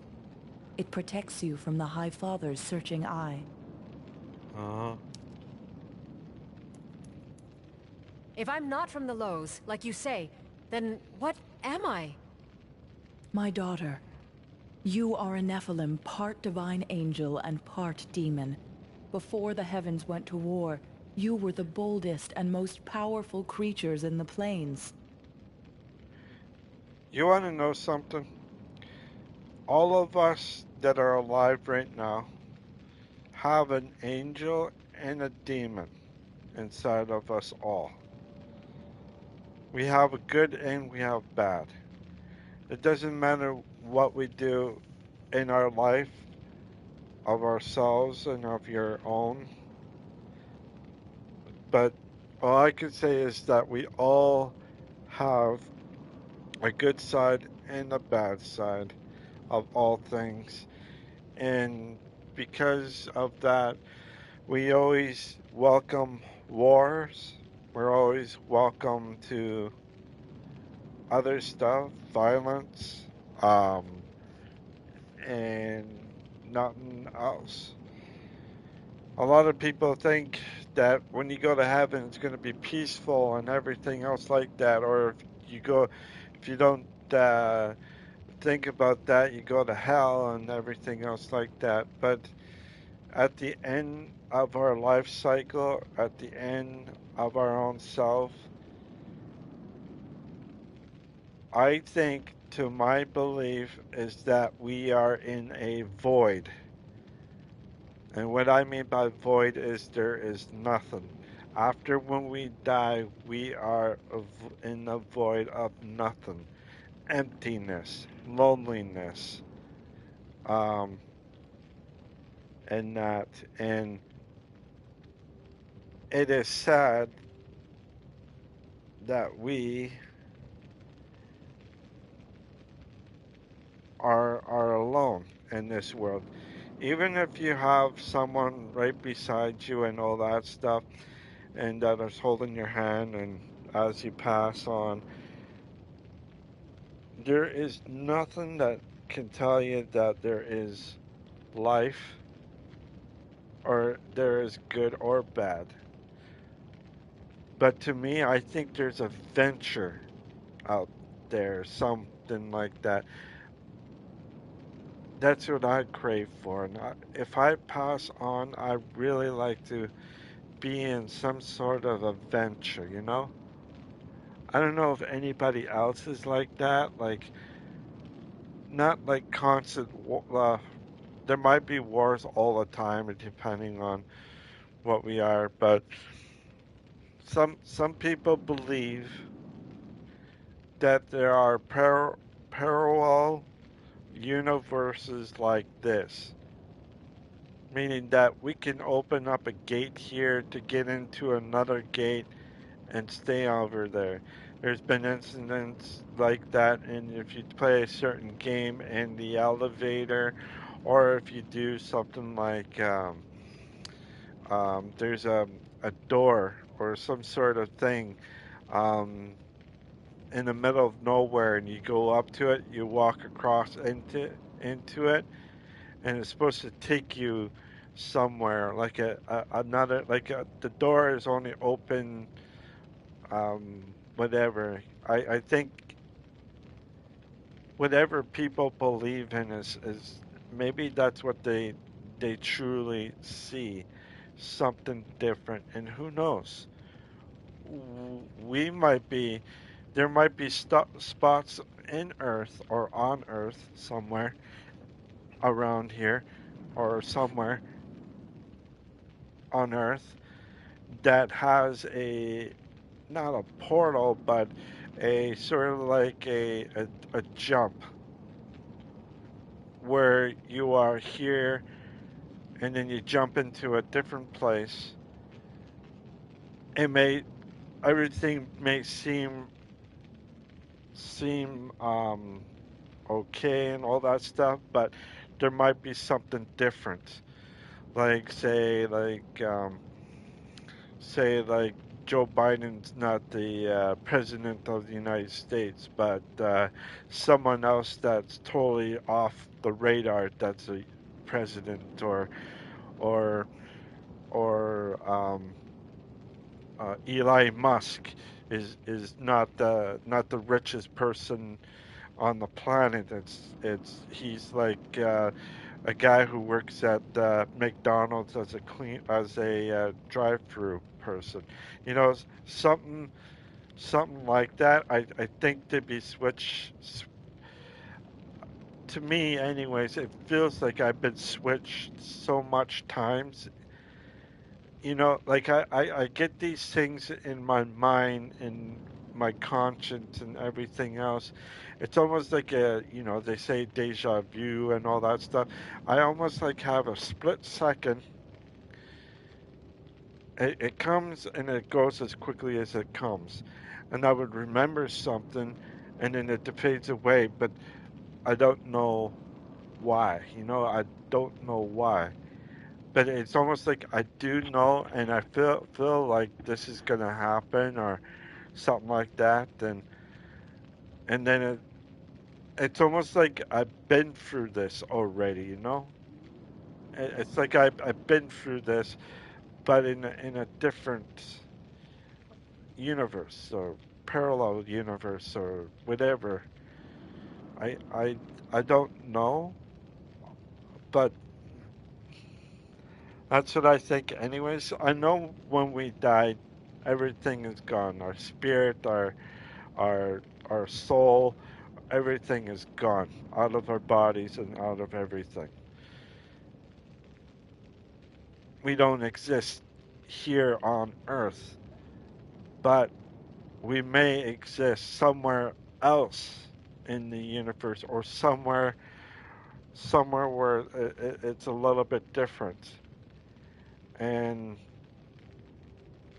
It protects you from the High Father's searching eye. Uh-huh. If I'm not from the Lowe's, like you say, then what am I? My daughter, you are a Nephilim, part divine angel and part demon. Before the heavens went to war, you were the boldest and most powerful creatures in the plains. You want to know something? All of us that are alive right now have an angel and a demon inside of us all. We have a good and we have bad. It doesn't matter what we do in our life of ourselves and of your own. But all I can say is that we all have a good side and a bad side of all things. And because of that, we always welcome wars. We're always welcome to other stuff, violence, and nothing else. A lot of people think that when you go to heaven, it's going to be peaceful and everything else like that. Or if you don't think about that, you go to hell and everything else like that. But at the end of our life cycle, at the end of our own self, I think, to my belief, is that we are in a void. And what I mean by void is there is nothing. After when we die, we are in the void of nothing. Emptiness, loneliness, and that. And it is sad that we are alone in this world. Even if you have someone right beside you and all that stuff, and that is holding your hand, and as you pass on, there is nothing that can tell you that there is life or there is good or bad. But to me, I think there's a venture out there, something like that. That's what I crave for. And if I pass on, I really like to be in some sort of adventure, you know? I don't know if anybody else is like that. Like, not like constant. There might be wars all the time, depending on what we are. But some people believe that there are parallel universes like this, meaning that we can open up a gate here to get into another gate and stay over there. There's been incidents like that, and if you play a certain game in the elevator, or if you do something like there's a door or some sort of thing, um, in the middle of nowhere, and you go up to it, you walk across into it, and it's supposed to take you somewhere, like another, like the door is only open, whatever. I think whatever people believe in is maybe that's what they truly see, something different, and who knows? We might be, there might be spots in Earth or on Earth somewhere around here or somewhere on Earth that has a, not a portal, but a sort of like a jump where you are here and then you jump into a different place. It may, everything may seem okay and all that stuff, but there might be something different. Like say like Joe Biden's not the president of the United States, but someone else that's totally off the radar that's a president, or or Eli Musk is not the richest person on the planet. It's he's like a guy who works at McDonald's as a drive-through person. You know, something like that. I think to be switched. To me, anyways, it feels like I've been switched so much times. You know, like I get these things in my mind and my conscience and everything else. It's almost like you know, they say deja vu and all that stuff. I almost like have a split second. It comes and it goes as quickly as it comes. And I would remember something and then it fades away, but I don't know why. You know, I don't know why. But it's almost like I do know, and I feel like this is gonna happen or something like that, and then it's almost like I've been through this already, you know. It's like I've been through this, but in a different universe or parallel universe or whatever. I I I don't know, but that's what I think anyways. I know when we die, everything is gone. Our spirit, our our soul, everything is gone out of our bodies and out of everything. We don't exist here on earth, but we may exist somewhere else in the universe or somewhere where it's a little bit different. And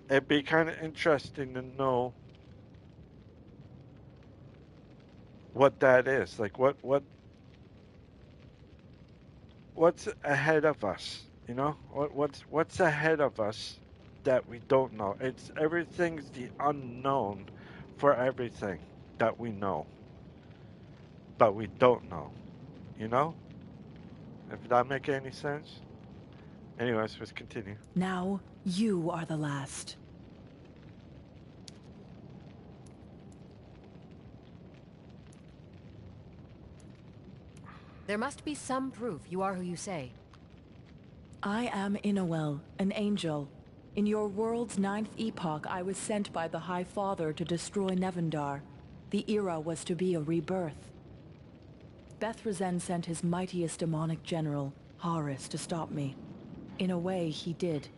it'd be kind of interesting to know what that is. Like what's ahead of us, you know? What's ahead of us that we don't know? It's everything's the unknown for everything that we know, but we don't know, you know? If that make any sense? Anyways, let's continue. Now you are the last. There must be some proof you are who you say. I am Inowel, an angel. In your world's 9th epoch, I was sent by the High Father to destroy Nevendar. The era was to be a rebirth. Bethrazen sent his mightiest demonic general, Horus, to stop me. In a way, he did.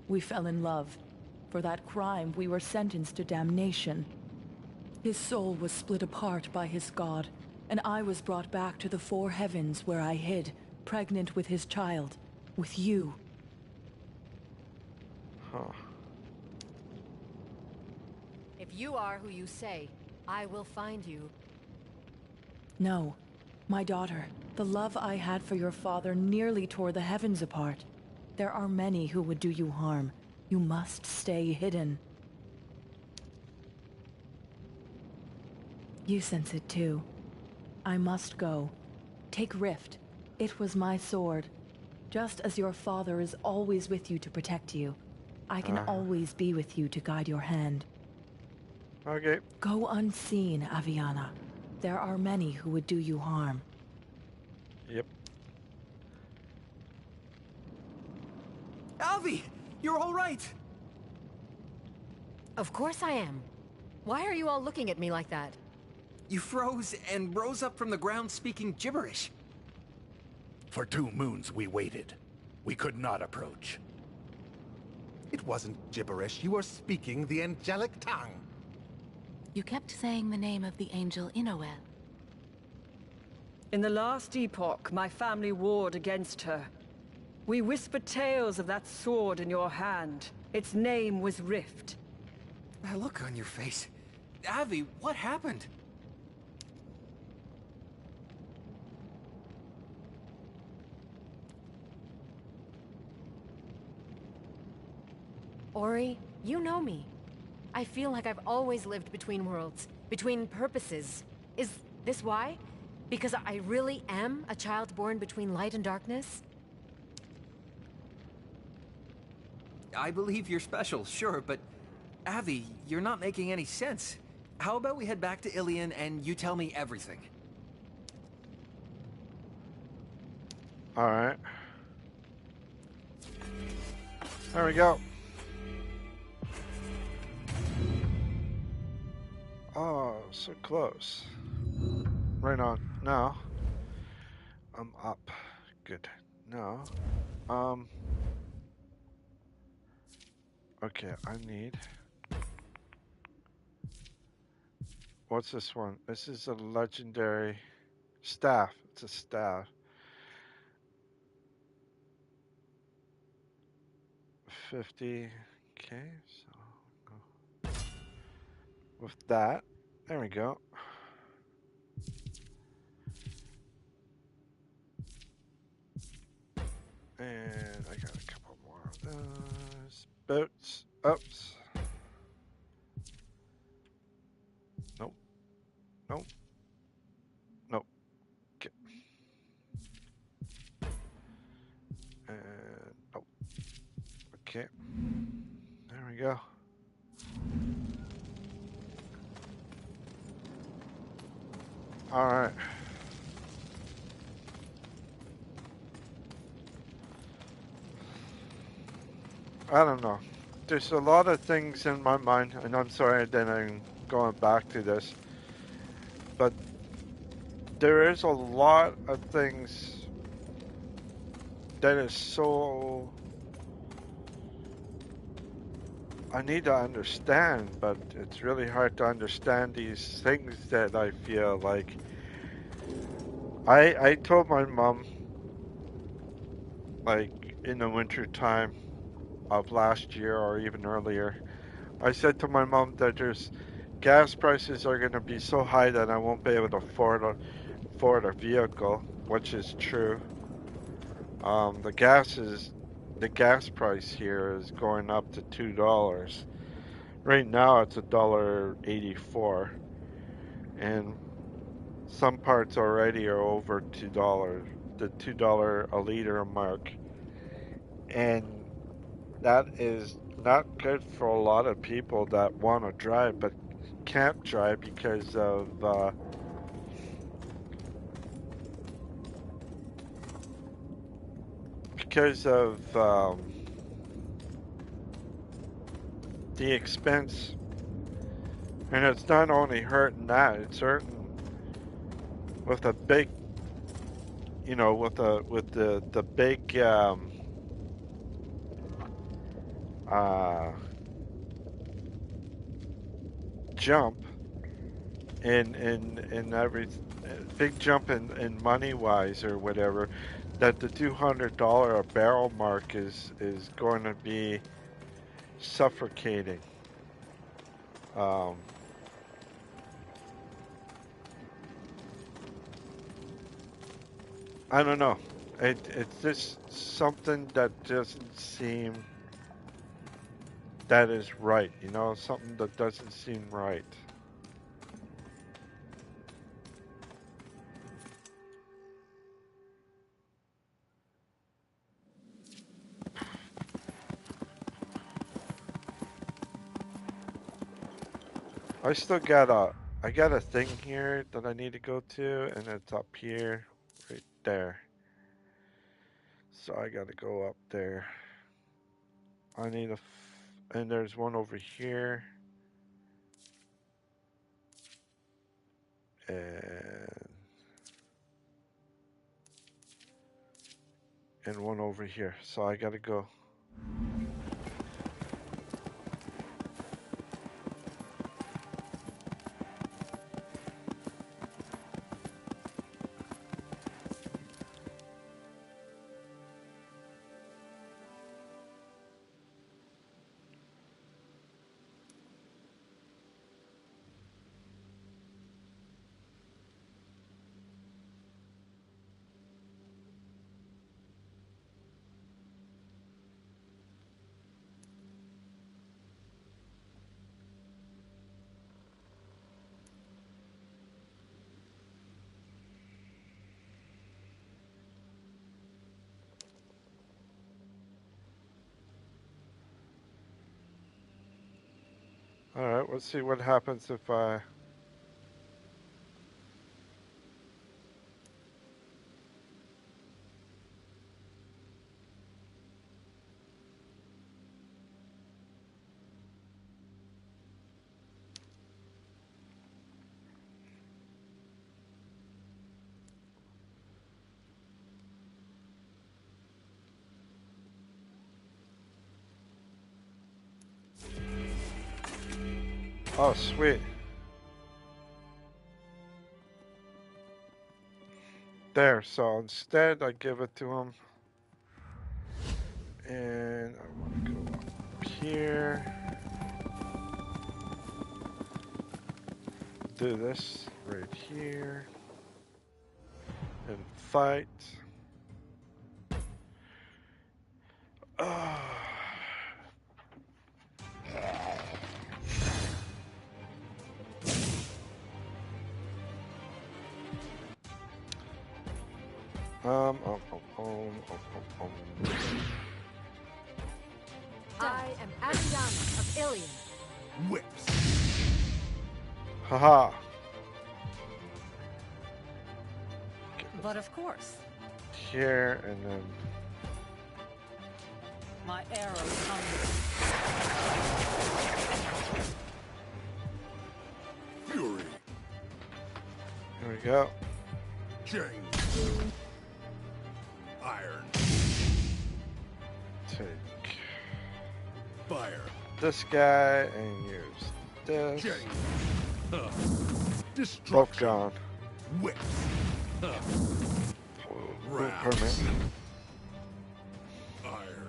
We fell in love. For that crime, we were sentenced to damnation. His soul was split apart by his god, and I was brought back to the 4 heavens where I hid, pregnant with his child, with you. Huh. If you are who you say, I will find you. No, my daughter, the love I had for your father nearly tore the heavens apart. There are many who would do you harm. You must stay hidden. You sense it too. I must go. Take Rift. It was my sword. Just as your father is always with you to protect you, I can always be with you to guide your hand. Okay. Go unseen, Aviana. There are many who would do you harm. Yep. Alvi! You're all right! Of course I am. Why are you all looking at me like that? You froze and rose up from the ground speaking gibberish. For 2 moons we waited. We could not approach. It wasn't gibberish. You were speaking the angelic tongue. You kept saying the name of the angel Inoel. In the last epoch, my family warred against her. We whispered tales of that sword in your hand. Its name was Rift. That look on your face. Avi, what happened? Ori, you know me. I feel like I've always lived between worlds, between purposes. Is this why? Because I really am a child born between light and darkness? I believe you're special, sure, but Avi, you're not making any sense. How about we head back to Ilion and you tell me everything? Alright. There we go. Oh, so close. Right on. Now, I'm up. Good. Now, okay, I need... What's this one? This is a legendary staff. It's a staff. 50. Okay, so with that, there we go. And I got a couple more of those. Boats. Oops. Nope. Nope. Nope. Okay. And nope. Okay. There we go. All right. I don't know. There's a lot of things in my mind, and I'm sorry that I'm going back to this, but there is a lot of things that is so I need to understand, but it's really hard to understand these things that I feel like. I told my mom, like in the winter time of last year or even earlier, I said to my mom that there's gas prices are going to be so high that I won't be able to afford a vehicle, which is true. The gas price here is going up to $2. Right now it's $1.84, and some parts already are over $2, the $2 a liter mark, and that is not good for a lot of people that want to drive but can't drive because of the expense. And it's not only hurting that, it's hurting with a big, you know, with the big jump in every big jump in money wise or whatever, that the $200 a barrel mark is going to be suffocating. I don't know. It's just something that doesn't seem that is right. You know, something that doesn't seem right. I still got a thing here that I need to go to, and it's up here, right there. So I gotta go up there. I need and there's one over here. And one over here. So I gotta go. Alright, let's see what happens if I... Oh, sweet. There, so instead I give it to him. And I want to go up here. Do this right here. And fight. I am Adriana of Ilion. Whips. Haha. But of course, Here and then. my arrows come. Fury. Here we go. Chain. Iron. Take Fire. this guy and use this. Chain. Both Destruction. gone. Whips. Permit. Iron.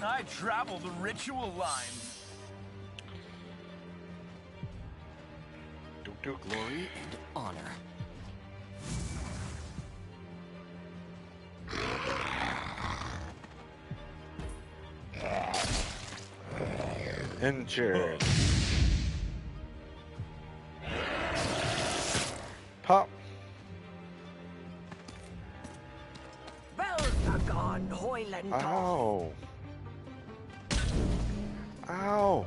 I travel the ritual lines. Glory and honor. Injured. Pop. Beltagon Hoyland. Ow. Ow.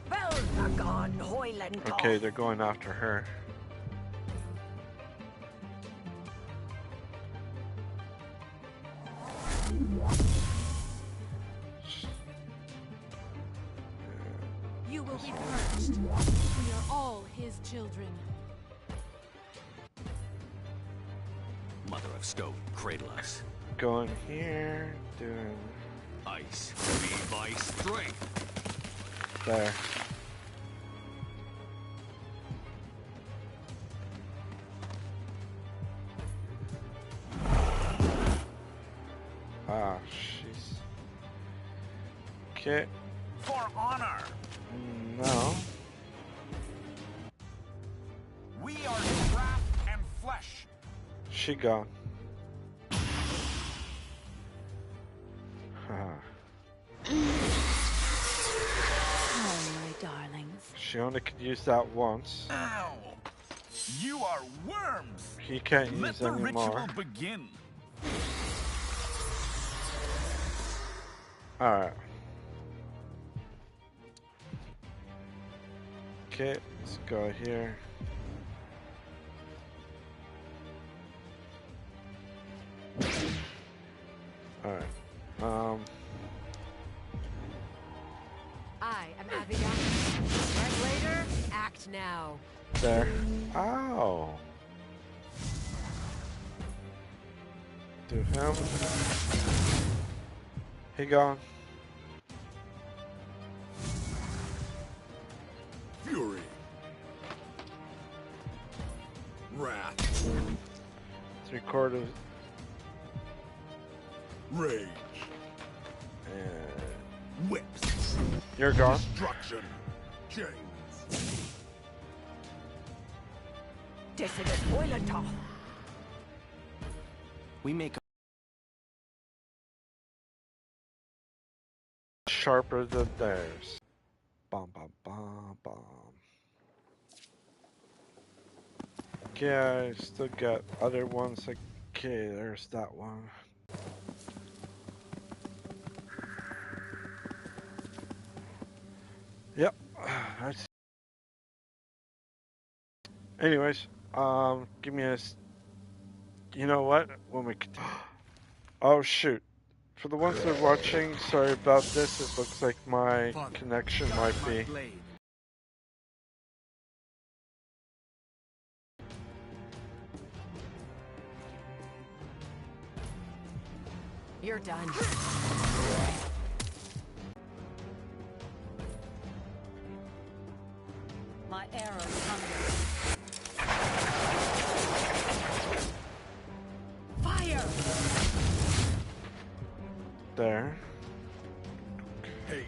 Beltagon Hoyland. Okay, they're going after her. You will be purged. We are all his children. Mother of Stone, cradle us. Going here, doing Ice, be my strength. there. Ah, jeez. Okay. For honor. No. We are wrath and flesh. She gone. Oh, my darlings. She only could use that once. Ow! You are worms. He can't Let use the anymore. ritual begin. Alright. Okay, let's go here. Alright. I am Aviana. Red later, act now. There. Ow. Do him. He gone. Fury. Wrath. 3/4. Rage. And Whips. you're gone. Destruction. Chains. We make Sharper than theirs. Bom, bom, bom, bom. Okay, I still got other ones. Okay, there's that one. Yep. That's... Anyways, give me a... You know what? When we... Oh, shoot. For the ones that are watching, sorry about this. It looks like my connection might be... You're done. My arrows hunger. Fire! There. Hate.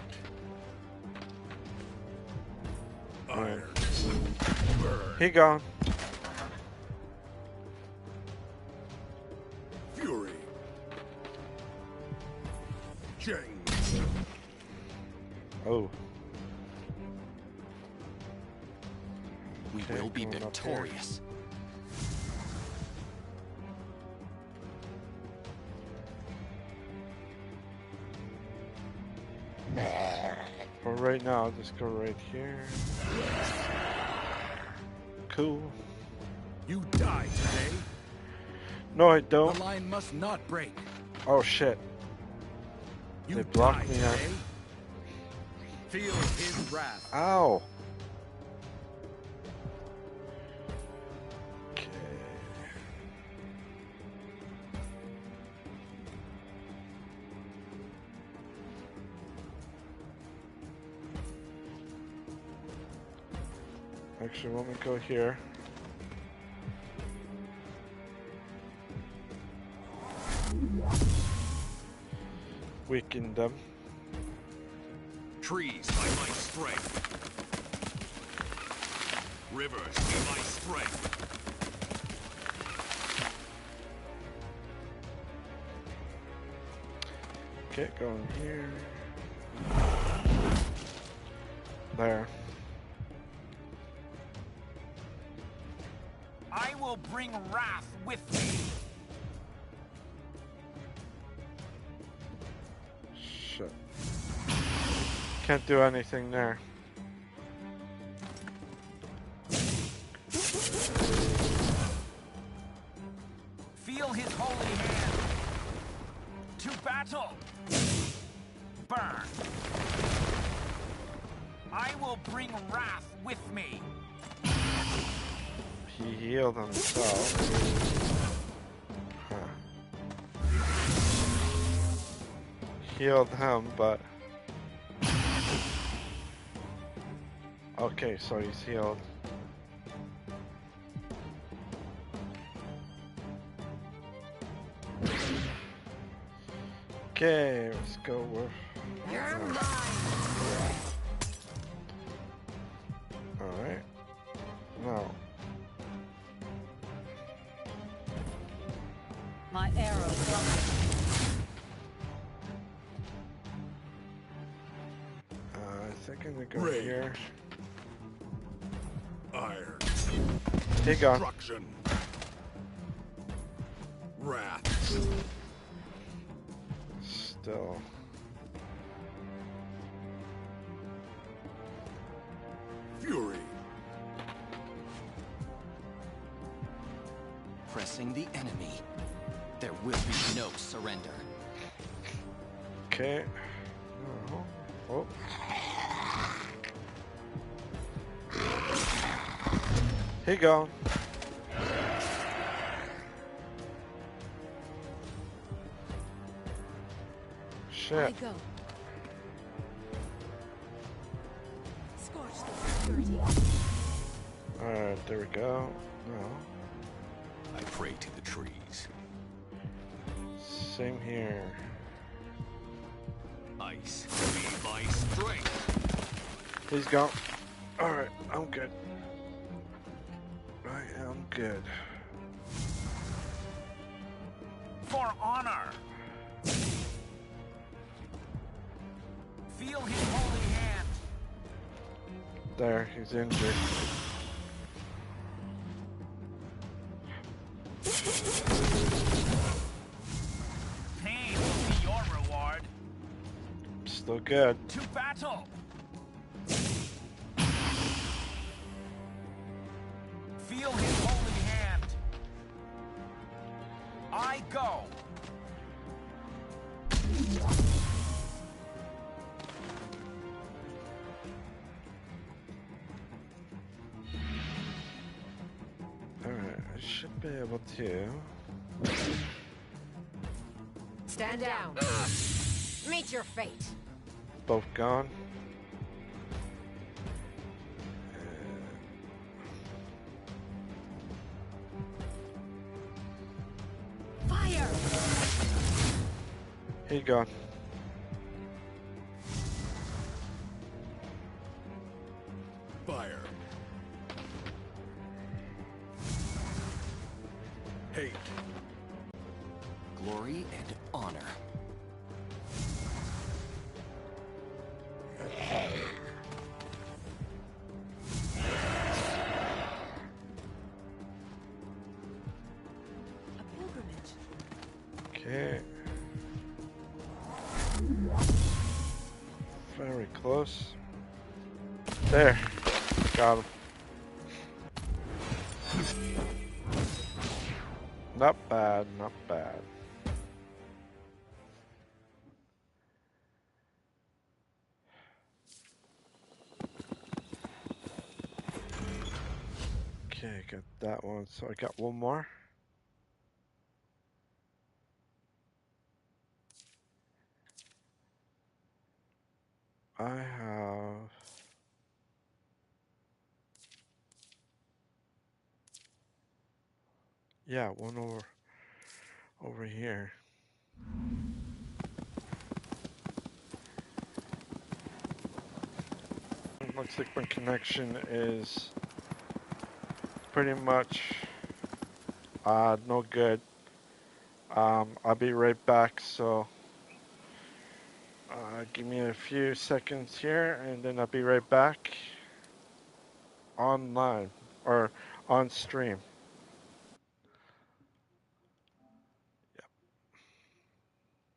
Alright. Burn. He gone. Fury. Chains. Oh. We Okay, will be going up here. victorious. For right now, I'll just go right here. Cool. You die today. No, I The don't. line must not break. Oh shit. You They blocked die me out. today. Feel his wrath. Ow. Okay. Actually, let me go here. Weaken them. Trees by my strength. Rivers by my strength. Okay, going here. There. I will bring wrath with me. Shit. Can't do anything there. Feel his holy hand. To battle. Burn. I will bring wrath with me. He healed himself. Huh. Healed him, but... Okay, so he's healed. Okay, let's go with... You're mine. Alright. Now, My arrows hunger. I think I'm gonna go Rage. here. Iron. He gone. Destruction. Wrath. Still. Pressing the enemy. There will be no surrender. Okay. Oh. Here you go. Shit. I go. Scorch the security. Alright, there we go. No. I pray to the trees. Same here. Ice, be my strength. Please go. Alright, I'm good. I am good. For honor. Feel his holy hand. There, he's injured. Pain will be your reward. Still good. To battle. Feel his holy hand. I go. Alright, I should be able to. Stand down. Meet your fate. Both gone. Fire! Here you go. Fire. Hate. Glory and honor. A pilgrimage. Okay. Very close. There. Got him. Not bad, not bad. Okay, got that one. So I got one more. I have... Yeah, one over here. Looks like my connection is pretty much no good. I'll be right back, so give me a few seconds here and then I'll be right back online or on stream.